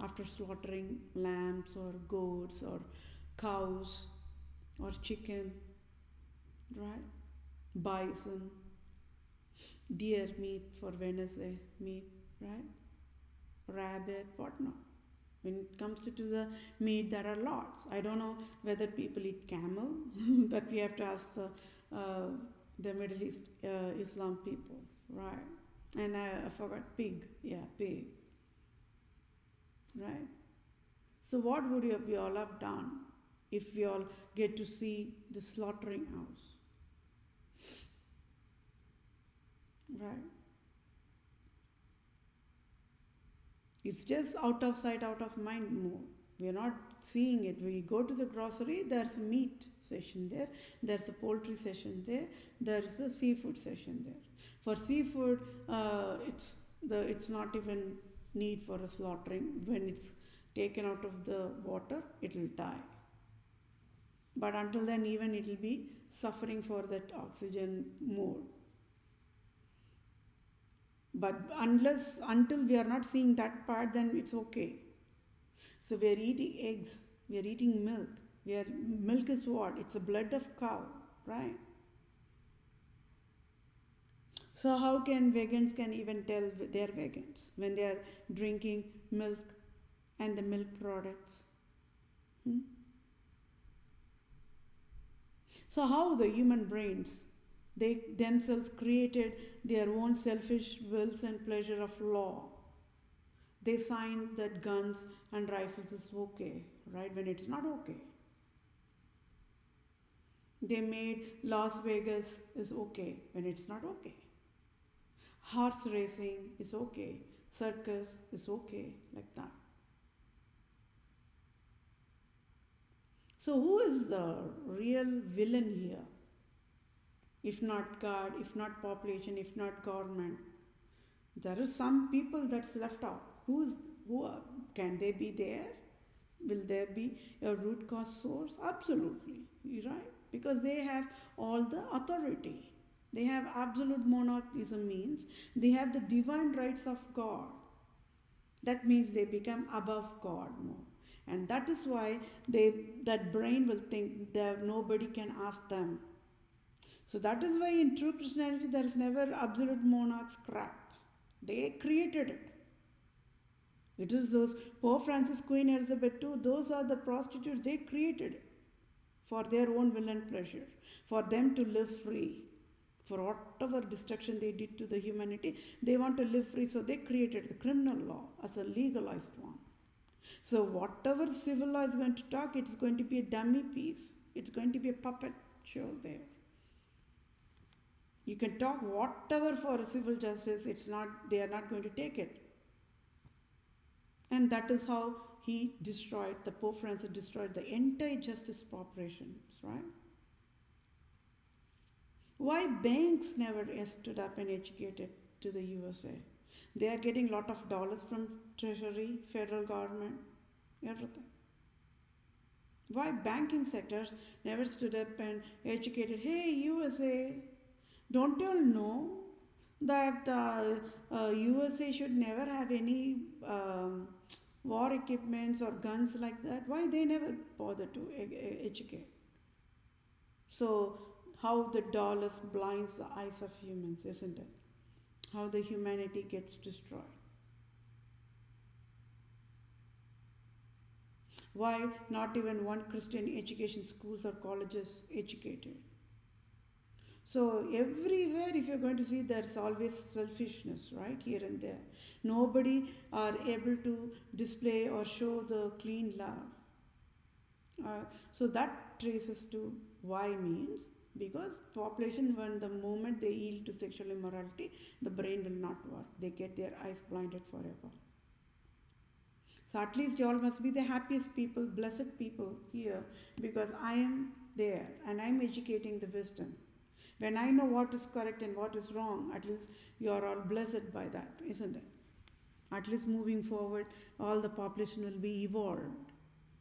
after slaughtering lambs or goats or cows or chicken, right? Bison, deer meat for Wednesday meat, right? Rabbit, whatnot. When it comes to the meat, there are lots. I don't know whether people eat camel. That we have to ask the Middle East Islam people, right? And I forgot pig. Yeah, pig. Right? So what would we all have done if we all get to see the slaughtering house? Right? It's just out of sight, out of mind more. We are not seeing it. We go to the grocery, there's a meat session there, there's a poultry session there, there's a seafood session there. For seafood, it's not even need for a slaughtering. When it's taken out of the water, it will die. But until then, even it will be suffering for that oxygen more. But until we are not seeing that part, then it's okay. So we are eating eggs, we are eating milk. Milk is what? It's the blood of cow, right? So how can vegans can even tell they're vegans when they are drinking milk and the milk products? So how the human brains, they themselves created their own selfish wills and pleasure of law. They signed that guns and rifles is okay, right? When it's not okay. They made Las Vegas is okay when it's not okay. Horse racing is okay. Circus is okay, like that. So who is the real villain here? If not God, if not population, if not government, there are some people that's left out. Can they be there? Will there be a root cause source? Absolutely, right? Because they have all the authority. They have absolute monarchism, means they have the divine rights of God. That means they become above God more. And that is why that brain will think that nobody can ask them. So that is why in true Christianity there is never absolute monarch's crap. They created it. It is those Pope Francis, Queen Elizabeth II, those are the prostitutes, they created it for their own will and pleasure, for them to live free. For whatever destruction they did to the humanity, they want to live free, so they created the criminal law as a legalized one. So whatever civil law is going to talk, it's going to be a dummy piece. It's going to be a puppet show there. You can talk whatever for a civil justice, they are not going to take it. And that is how the Pope Francis destroyed the entire justice operations, right? Why banks never stood up and educated to the USA? They are getting a lot of dollars from Treasury, federal government, everything. Why banking sectors never stood up and educated? Hey, USA, don't you all know that USA should never have any war equipments or guns like that? Why they never bother to educate? So how the dollars blinds the eyes of humans, isn't it? How the humanity gets destroyed. Why not even one Christian education schools or colleges educated? So everywhere, if you're going to see, there's always selfishness, right, here and there. Nobody are able to display or show the clean love. So that traces to why means, because population, when the moment they yield to sexual immorality, the brain will not work. They get their eyes blinded forever. So at least you all must be the happiest people, blessed people here, because I am there and I am educating the wisdom. When I know what is correct and what is wrong, at least you are all blessed by that, isn't it? At least moving forward, all the population will be evolved.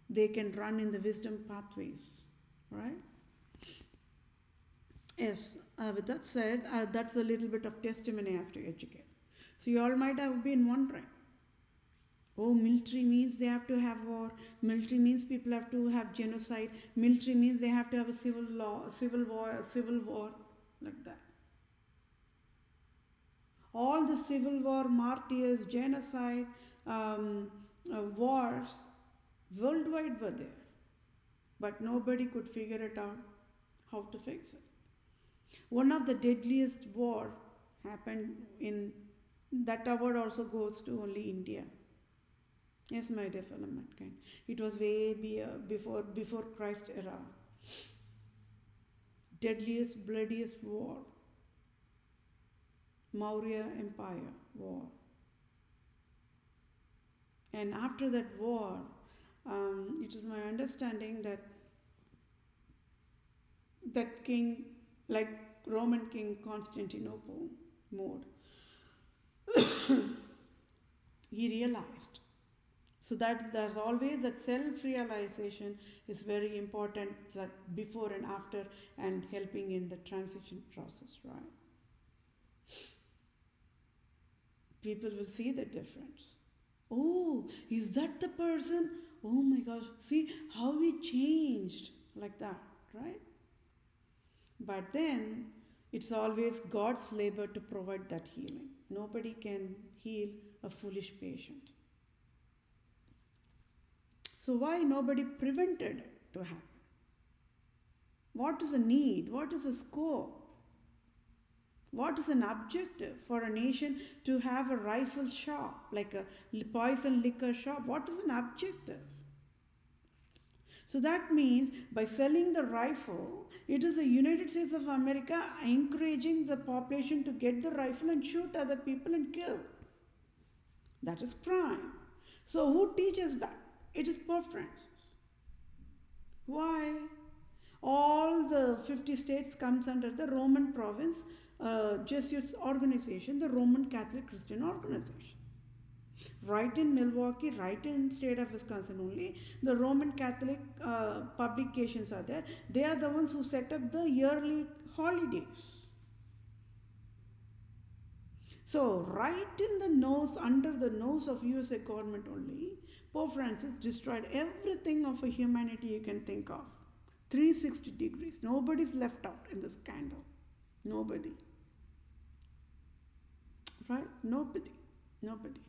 They can run in the wisdom pathways, right? Yes, with that said, that's a little bit of testimony I have to educate. So you all might have been wondering, oh, military means they have to have war. Military means people have to have genocide. Military means they have to have a civil war, like that. All the civil war, martyrs, genocide, wars, worldwide were there. But nobody could figure it out how to fix it. One of the deadliest war happened in, that award also goes to only India. Yes, my dear fellow mankind. It was way before Christ era. Deadliest, bloodiest war. Maurya Empire war. And after that war, it is my understanding that king, like Roman King Constantinople, he realized. So that there's always that self-realization is very important, that before and after, and helping in the transition process, right? People will see the difference. Oh, is that the person? Oh my gosh, see how he changed, like that, right? But then it's always God's labor to provide that healing. Nobody can heal a foolish patient. So why nobody prevented it to happen? What is the need? What is the scope? What is an objective for a nation to have a rifle shop, like a poison liquor shop? What is an objective? So that means by selling the rifle, it is the United States of America encouraging the population to get the rifle and shoot other people and kill. That is crime. So who teaches that? It is Pope Francis. Why? All the 50 states comes under the Roman province Jesuits organization, the Roman Catholic Christian organization. Right in Milwaukee, right in state of Wisconsin only, the Roman Catholic publications are there. They are the ones who set up the yearly holidays. So right in the nose, under the nose of USA government only, Pope Francis destroyed everything of a humanity you can think of. 360 degrees. Nobody's left out in the scandal. Nobody. Right? Nobody. Nobody.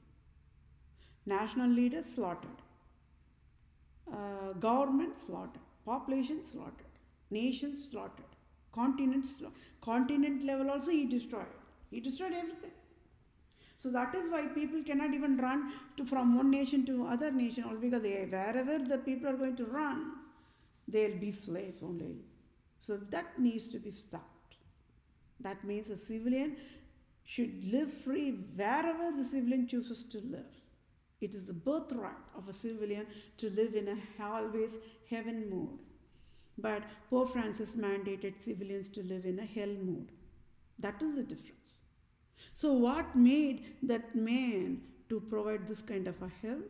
National leaders slaughtered. Government slaughtered. Population slaughtered. Nations slaughtered. Continents slaughtered. Continent level also he destroyed. He destroyed everything. So that is why people cannot even run from one nation to other nation also, because wherever the people are going to run, they'll be slaves only. So that needs to be stopped. That means a civilian should live free wherever the civilian chooses to live. It is the birthright of a civilian to live in a always heaven mode. But Pope Francis mandated civilians to live in a hell mode. That is the difference. So what made that man to provide this kind of a hell?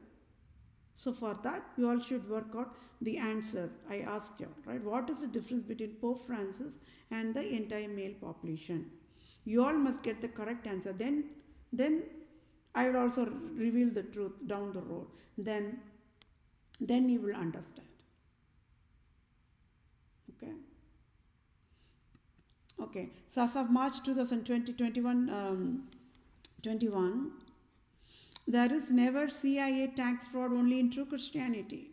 So for that, you all should work out the answer I asked you, right? What is the difference between Pope Francis and the entire male population? You all must get the correct answer. Then I will also reveal the truth down the road. Then you will understand. Okay. Okay. So as of March 2021, there is never CIA tax fraud only in true Christianity.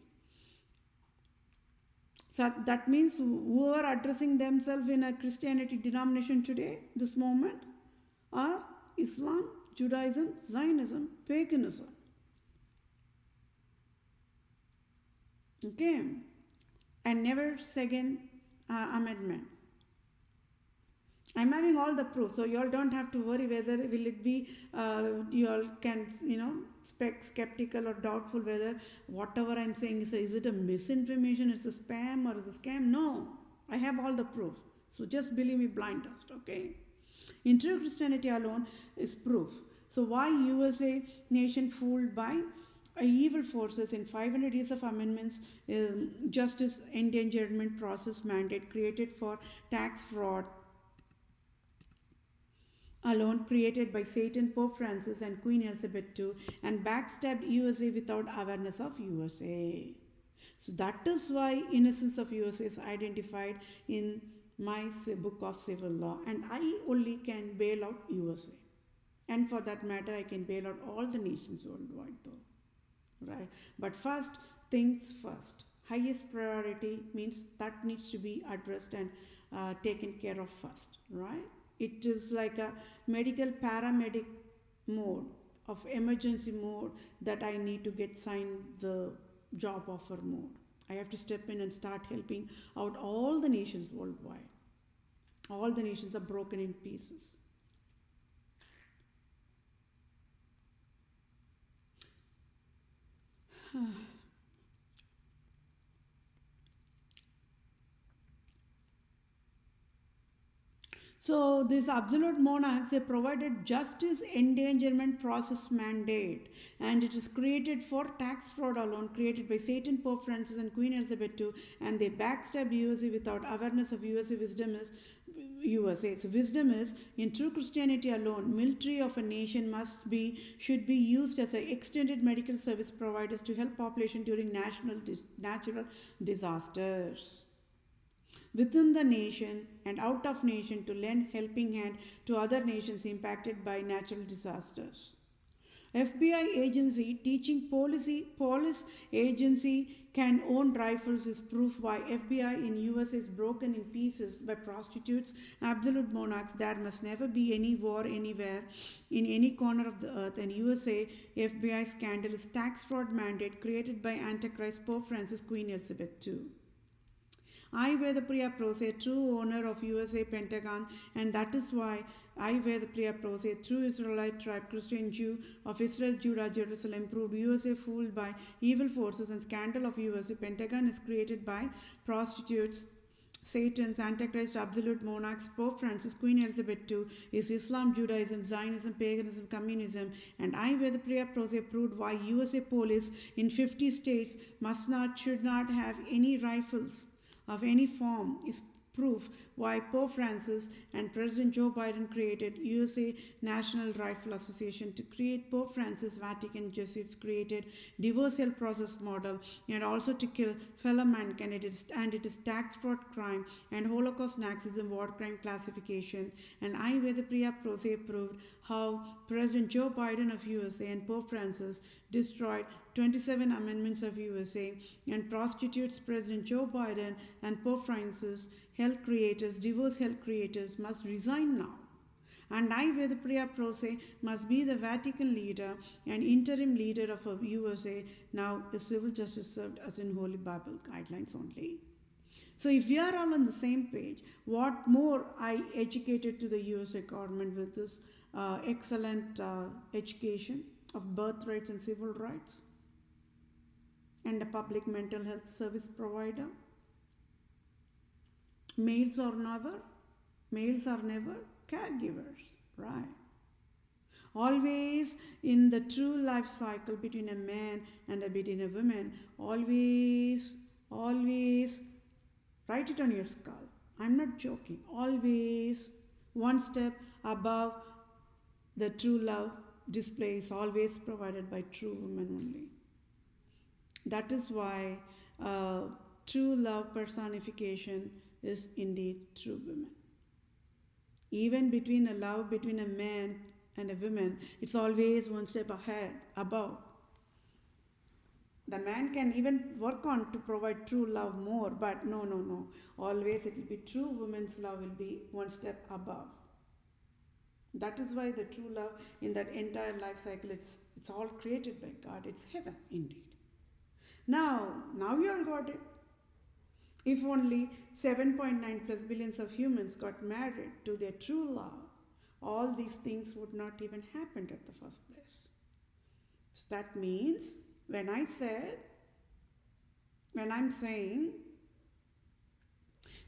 So that means who are addressing themselves in a Christianity denomination today, this moment, are Islam, Judaism, Zionism, paganism. Okay. And never second amendment. I'm having all the proof, so you all don't have to worry whether will it be, you all can, skeptical or doubtful whether whatever I'm saying is it a misinformation, it's a spam or it's a scam. No, I have all the proof. So just believe me blind trust, okay? In true Christianity alone is proof. So why USA nation fooled by evil forces in 500 years of amendments, justice endangerment process mandate created for tax fraud alone, created by Satan, Pope Francis and Queen Elizabeth II, and backstabbed USA without awareness of USA. So that is why innocence of USA is identified in my book of civil law, and I only can bail out USA. And for that matter, I can bail out all the nations worldwide though. Right? But first things first. Highest priority means that needs to be addressed and taken care of first. Right? It is like a medical paramedic mode of emergency mode that I need to get signed the job offer mode. I have to step in and start helping out all the nations worldwide. All the nations are broken in pieces. So these absolute monarchs, they provided justice endangerment process mandate, and it is created for tax fraud alone, created by Satan, Pope Francis and Queen Elizabeth II, and they backstabbed USA without awareness of USA. Wisdom is USA. So wisdom is, in true Christianity alone, military of a nation should be used as a extended medical service providers to help population during natural disasters. Within the nation and out of nation to lend helping hand to other nations impacted by natural disasters. FBI agency teaching police agency can own rifles is proof why FBI in US is broken in pieces by prostitutes, absolute monarchs. There must never be any war anywhere in any corner of the earth. And USA FBI scandal is tax fraud mandate created by Antichrist, Pope Francis, Queen Elizabeth II. I, Vethapriya, PROSE, true owner of USA Pentagon, and that is why I, Vethapriya, PROSE, true Israelite tribe, Christian Jew of Israel, Judah, Jerusalem, proved USA fooled by evil forces and scandal of USA Pentagon is created by prostitutes, Satan's, Antichrist, absolute monarchs, Pope Francis, Queen Elizabeth II, is Islam, Judaism, Zionism, paganism, communism, and I, Vethapriya, PROSE, proved why USA police in 50 states should not have any rifles of any form is proof why Pope Francis and President Joe Biden created USA National Rifle Association to create Pope Francis. Vatican Jesuits created divorce health process model and also to kill fellow mankind, and it is tax fraud crime and Holocaust Nazism war crime classification. And I, Vethapriya, PROSE, proved how President Joe Biden of USA and Pope Francis destroyed 27 amendments of USA, and prostitutes. President Joe Biden and Pope Francis, health creators, divorce health creators, must resign now. And I, Vethapriya, PROSE, must be the Vatican leader and interim leader of USA. Now the civil justice served as in Holy Bible guidelines only. So if we are all on the same page, what more I educated to the USA government with this excellent education of birthrights and civil rights, and a public mental health service provider. Males are never caregivers, right? Always in the true life cycle between a man and between a woman, always write it on your skull. I'm not joking. Always one step above the true love display is always provided by true women only. That is why true love personification is indeed true women. Even between a love between a man and a woman, it's always one step ahead, above. The man can even work on to provide true love more, but no. Always it will be true woman's love will be one step above. That is why the true love in that entire life cycle, it's all created by God. It's heaven indeed. Now we all got it. If only 7.9 plus billions of humans got married to their true love, all these things would not even happen at the first place. So that means when I'm saying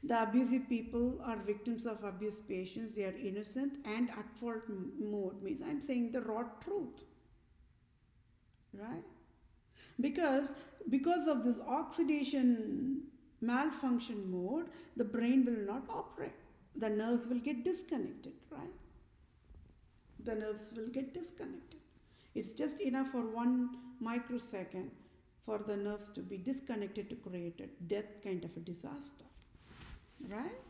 the abusive people are victims of abuse patients, they are innocent and at fault mode, means I'm saying the raw truth, right? Because of this oxidation malfunction mode, the brain will not operate. The nerves will get disconnected, right? The nerves will get disconnected. It's just enough for 1 microsecond for the nerves to be disconnected to create a death kind of a disaster, right?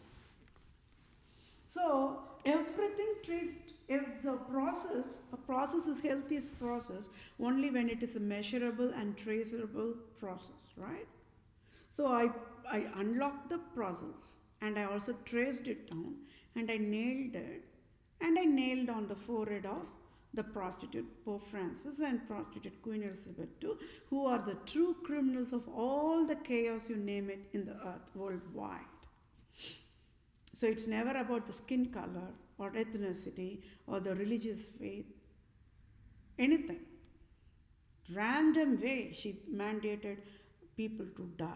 So everything traced. If a process is healthiest process only when it is a measurable and traceable process, right? So I unlocked the process and I also traced it down and I nailed it, and I nailed on the forehead of the prostitute Pope Francis and prostitute Queen Elizabeth II, who are the true criminals of all the chaos, you name it, in the earth worldwide. So it's never about the skin color or ethnicity or the religious faith, anything. Random way she mandated people to die.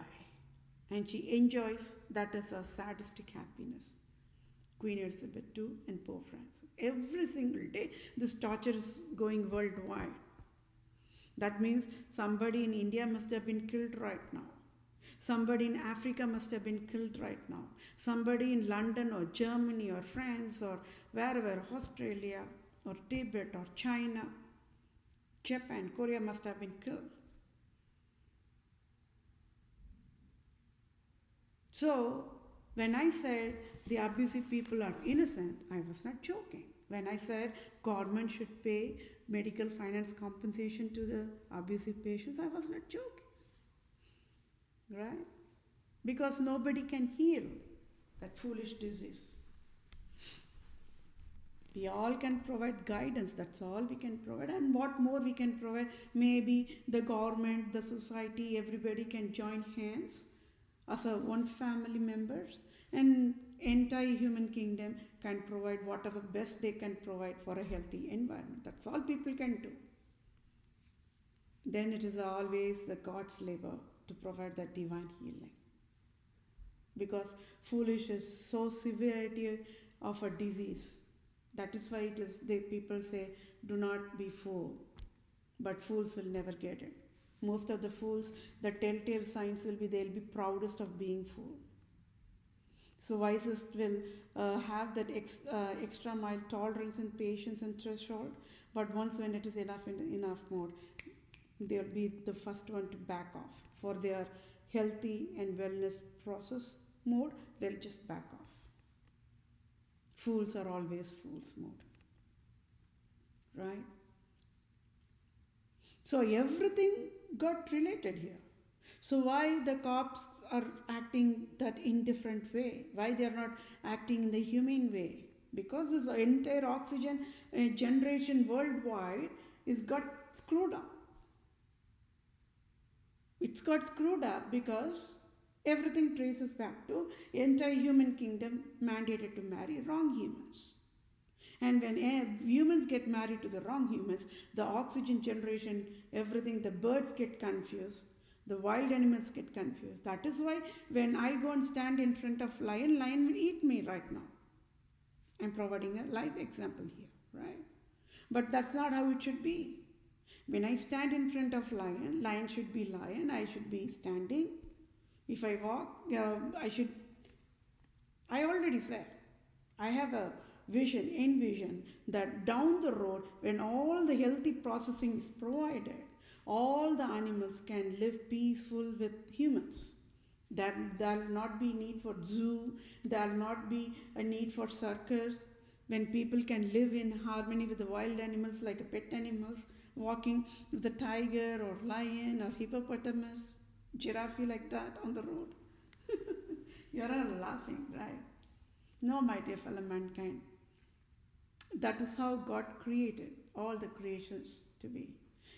And she enjoys that as a sadistic happiness. Queen Elizabeth II and Pope Francis. Every single day, this torture is going worldwide. That means somebody in India must have been killed right now. Somebody in Africa must have been killed right now. Somebody in London or Germany or France or wherever, Australia or Tibet or China, Japan, Korea must have been killed. So, when I said the abusive people are innocent, I was not joking. When I said government should pay medical finance compensation to the abusive patients, I was not joking. Right? Because nobody can heal that foolish disease. We all can provide guidance, that's all we can provide. And what more we can provide? Maybe the government, the society, everybody can join hands as a one family members, and entire human kingdom can provide whatever best they can provide for a healthy environment. That's all people can do. Then it is always the God's labor to provide that divine healing. Because foolish is so severity of a disease. That is why people say, do not be fool. But fools will never get it. Most of the fools, the telltale signs will be they'll be proudest of being fool. So vices will have that extra mile tolerance and patience and threshold, but once when it is enough mode, they'll be the first one to back off. For their healthy and wellness process mode, they'll just back off. Fools are always fools mode, right? So everything got related here. So why the cops are acting that indifferent way? Why they are not acting in the humane way? Because this entire oxygen generation worldwide is got screwed up. It's got screwed up because everything traces back to entire human kingdom mandated to marry wrong humans. And when humans get married to the wrong humans, the oxygen generation, everything, the birds get confused, the wild animals get confused. That is why when I go and stand in front of lion, lion will eat me right now. I'm providing a live example here, right? But that's not how it should be. When I stand in front of lion, lion should be lion, I should be standing. If I walk, I already said, I have a envision that down the road, when all the healthy processing is provided, all the animals can live peaceful with humans. That there will not be need for zoo, there will not be a need for circus. When people can live in harmony with the wild animals like pet animals, walking with the tiger or lion or hippopotamus, giraffe like that on the road. You're all laughing, right? No, my dear fellow mankind. That is how God created all the creations to be.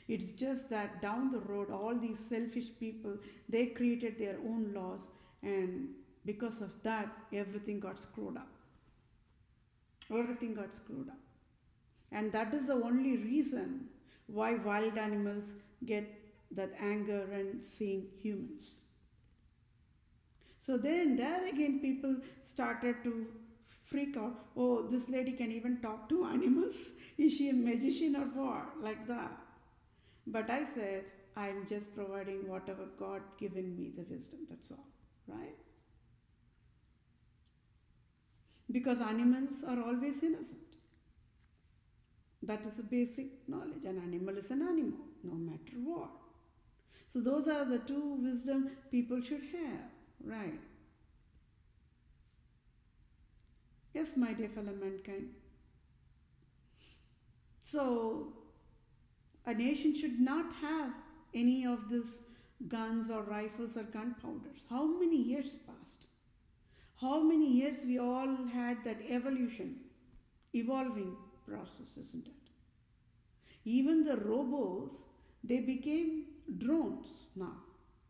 It's just that down the road, all these selfish people, they created their own laws, and because of that, everything got screwed up. Everything got screwed up. And that is the only reason why wild animals get that anger when seeing humans. So then there again people started to freak out. Oh, this lady can even talk to animals? Is she a magician or what? Like that. But I said, I'm just providing whatever God given me the wisdom, that's all, right? Because animals are always innocent. That is a basic knowledge. An animal is an animal, no matter what. So those are the two wisdom people should have, right? Yes, my dear fellow mankind. So a nation should not have any of these guns or rifles or gunpowders. How many years passed? How many years we all had that evolving process, isn't it? Even the robots, they became drones now.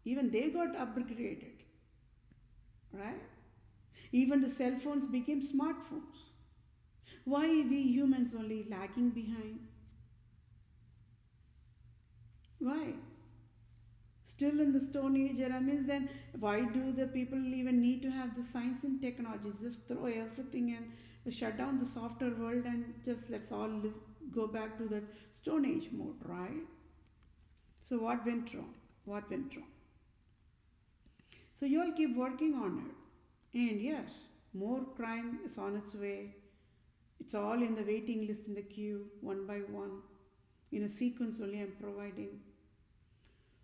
Even they got upgraded, right? Even the cell phones became smartphones. Why we humans only lagging behind? Why? Still in the Stone Age era means, then why do the people even need to have the science and technology? Just throw everything and shut down the software world and just let's all go back to that Stone Age mode, right? So what went wrong? What went wrong? So you all keep working on it. And yes, more crime is on its way. It's all in the waiting list in the queue, one by one. In a sequence only I'm providing.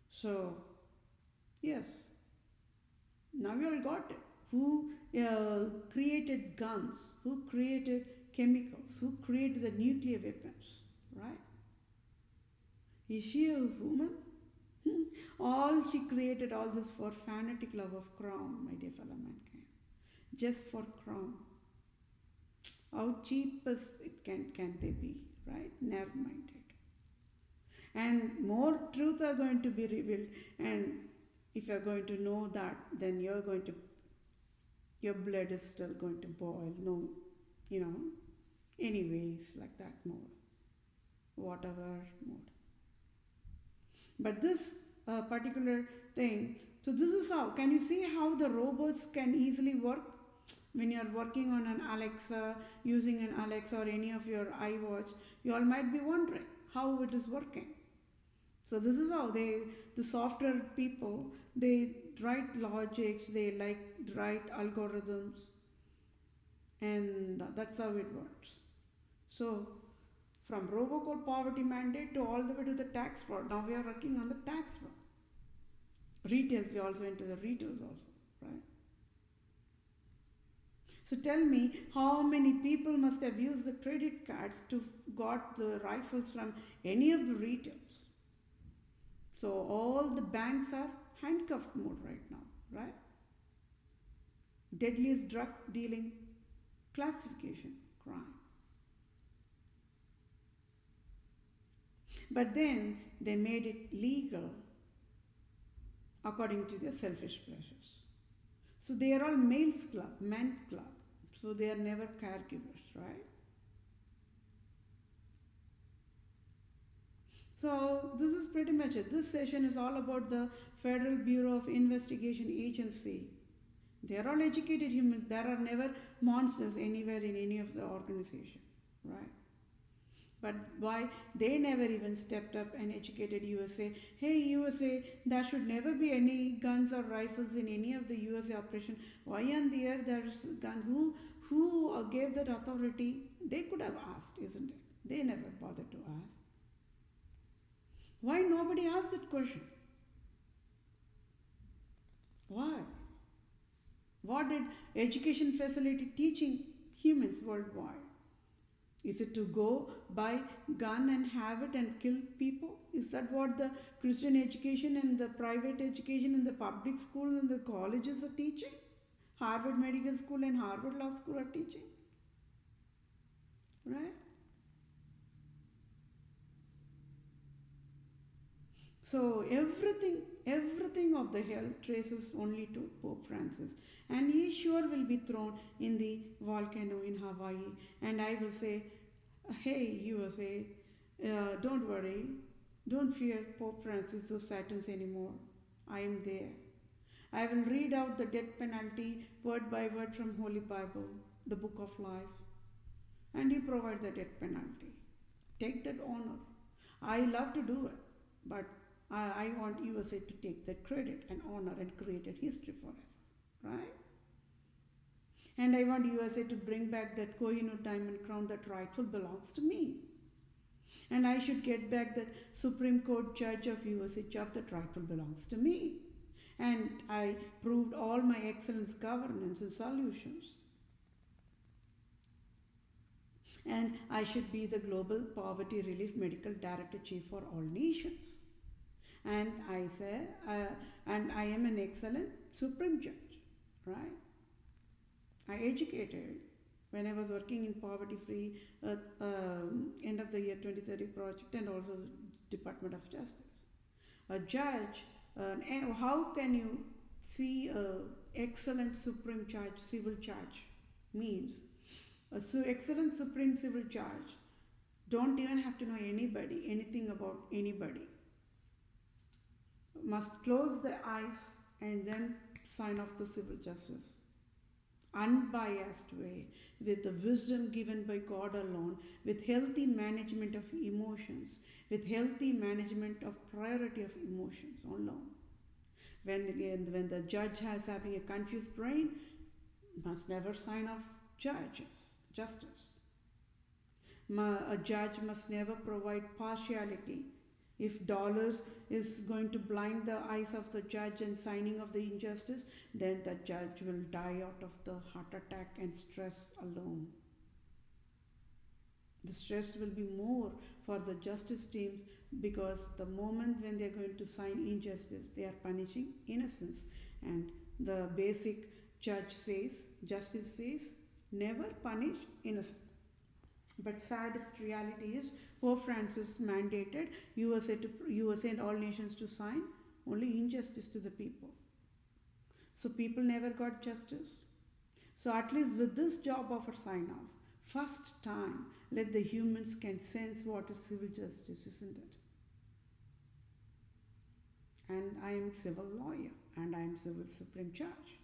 So, yes, now you all got it. Who created guns? Who created chemicals? Who created the nuclear weapons? Right? Is she a woman? All she created all this for fanatic love of crown, my dear fellow mankind. Just for crown. How cheap as it can they be, right? Never mind it. And more truth are going to be revealed, and if you're going to know that, then your blood is still going to boil. No, anyways, like that mode, whatever mode. But this particular thing, so this is how, can you see how the robots can easily work? When you're working on an Alexa, using an Alexa or any of your iWatch, you all might be wondering how it is working. So this is how the software people, they write logics, they write algorithms, And that's how it works. So, from robocall poverty mandate to all the way to the tax fraud. Now we are working on the tax fraud. Retails, we also enter the retails also, right? So tell me, how many people must have used the credit cards to got the rifles from any of the retails? So all the banks are handcuffed mode right now, right? Deadliest drug dealing classification crime. But then they made it legal according to their selfish pleasures. So they are all males club, men's club. So they are never caregivers, right? So this is pretty much it. This session is all about the Federal Bureau of Investigation Agency. They are all educated humans. There are never monsters anywhere in any of the organization, right? But why they never even stepped up and educated USA? Hey USA, there should never be any guns or rifles in any of the USA operation. Why on the air there's gun? Who gave that authority? They could have asked, isn't it? They never bothered to ask. Why nobody asked that question? Why? What did education facility teaching humans worldwide? Is it to go buy gun and have it and kill people? Is that what the Christian education and the private education and the public schools and the colleges are teaching? Harvard Medical School and Harvard Law School are teaching? Right? So everything of the hell traces only to Pope Francis. And he sure will be thrown in the volcano in Hawaii. And I will say, hey USA, don't worry, don't fear Pope Francis or Satans anymore. I am there. I will read out the death penalty word by word from Holy Bible, the book of life. And he provides the death penalty. Take that honor. I love to do it, but I want USA to take that credit and honor and create a history forever, right? And I want USA to bring back that Kohinoor diamond crown that rightful belongs to me. And I should get back that Supreme Court judge of USA job that rightful belongs to me. And I proved all my excellence governance and solutions. And I should be the Global Poverty Relief Medical Director Chief for all nations. And I say, and I am an excellent Supreme Judge, right? I educated when I was working in poverty-free end of the year 2030 project and also Department of Justice. A judge, how can you see an excellent Supreme Judge, civil judge means excellent Supreme Civil Judge don't even have to know anybody, anything about anybody. Must close the eyes and then sign off the civil justice. Unbiased way, with the wisdom given by God alone, with healthy management of emotions, with healthy management of priority of emotions alone. When the judge has having a confused brain, must never sign off justice. A judge must never provide partiality. If dollars is going to blind the eyes of the judge and signing of the injustice, then the judge will die out of the heart attack and stress alone. The stress will be more for the justice teams because the moment when they are going to sign injustice, they are punishing innocence. And the basic justice says, never punish innocent. But saddest reality is Pope Francis mandated USA and all nations to sign only injustice to the people. So people never got justice. So at least with this job offer sign off, first time let the humans can sense what is civil justice, isn't it? And I am civil lawyer and I am civil Supreme Judge.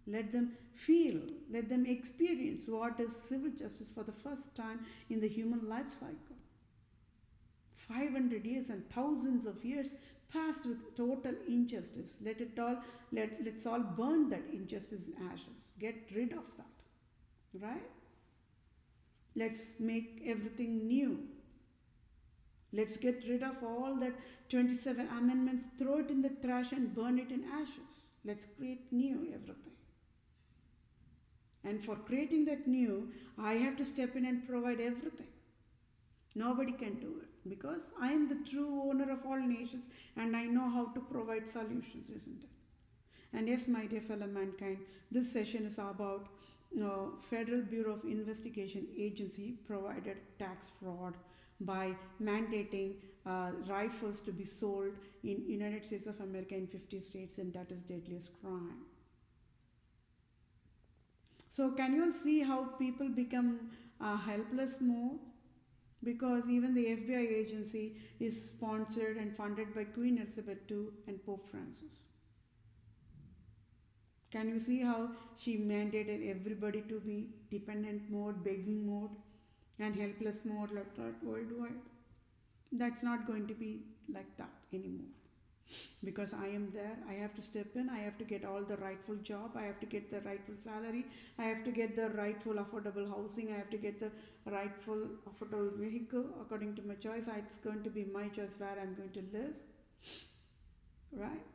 Let them feel, let them experience what is civil justice for the first time in the human life cycle. 500 years and thousands of years passed with total injustice. Let's all burn that injustice in ashes. Get rid of that, right? Let's make everything new. Let's get rid of all that 27 amendments, throw it in the trash and burn it in ashes. Let's create new everything. And for creating that new, I have to step in and provide everything. Nobody can do it because I am the true owner of all nations and I know how to provide solutions, isn't it? And yes, my dear fellow mankind, this session is about Federal Bureau of Investigation agency provided tax fraud by mandating rifles to be sold in United States of America in 50 states, and that is deadliest crime. So can you all see how people become helpless mode? Because even the FBI agency is sponsored and funded by Queen Elizabeth II and Pope Francis. Can you see how she mandated everybody to be dependent mode, begging mode, and helpless mode like that worldwide? That's not going to be like that anymore. Because I am there, I have to step in, I have to get all the rightful job, I have to get the rightful salary, I have to get the rightful affordable housing, I have to get the rightful affordable vehicle according to my choice. It's going to be my choice where I'm going to live. Right?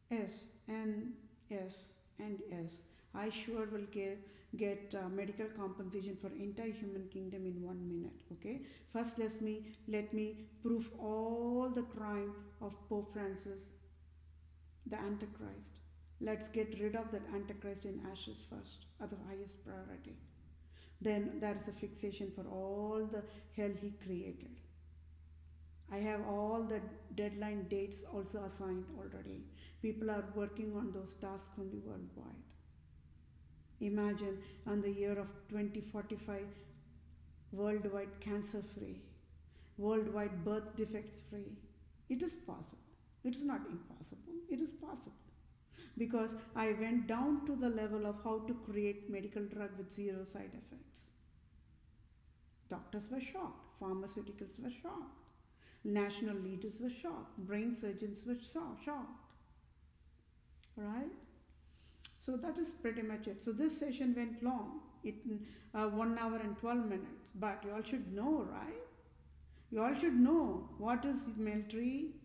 Yes, and yes, and yes. I sure will get medical compensation for entire human kingdom in 1 minute. Okay. First, let me prove all the crime of Pope Francis, the Antichrist. Let's get rid of that Antichrist in ashes first, as the highest priority. Then there is a fixation for all the hell he created. I have all the deadline dates also assigned already. People are working on those tasks only worldwide. Imagine on the year of 2045, worldwide cancer free, worldwide birth defects free. It is possible. It is not impossible. It is possible. Because I went down to the level of how to create medical drug with zero side effects. Doctors were shocked. Pharmaceuticals were shocked. National leaders were shocked. Brain surgeons were shocked. Right? So that is pretty much it. So this session went long. It 1 hour and 12 minutes. But you all should know, right? You all should know what is military,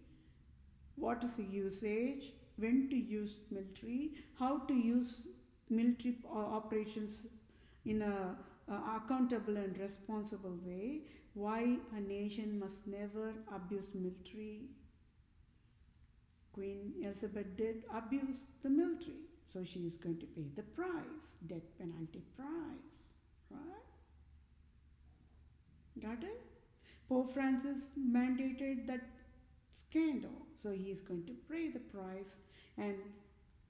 what is the usage, when to use military, how to use military operations in a accountable and responsible way, why a nation must never abuse military. Queen Elizabeth did abuse the military, so she is going to pay the price, death penalty price, right? Got it? Pope Francis mandated that scandal, so he is going to pay the price and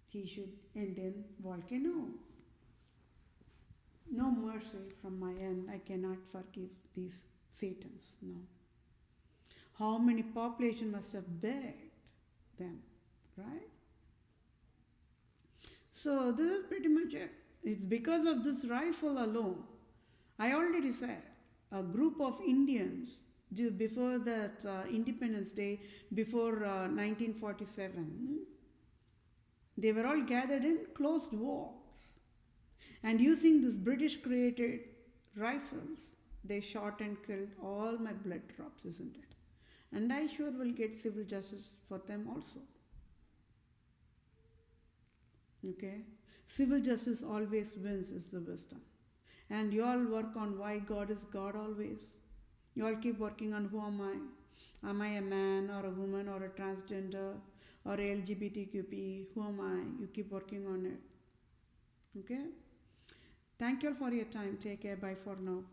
he should end in volcano. No mercy from my end. I cannot forgive these Satans, no. How many population must have begged them, right? So this is pretty much it. It's because of this rifle alone. I already said, a group of Indians before that Independence Day, before 1947, they were all gathered in closed walls. And using this British created rifles, they shot and killed all my blood drops, isn't it? And I sure will get civil justice for them also. Okay? Civil justice always wins is the wisdom. And you all work on why God is God always. You all keep working on who am I? Am I a man or a woman or a transgender or a LGBTQP? Who am I? You keep working on it. Okay? Thank you all for your time. Take care. Bye for now.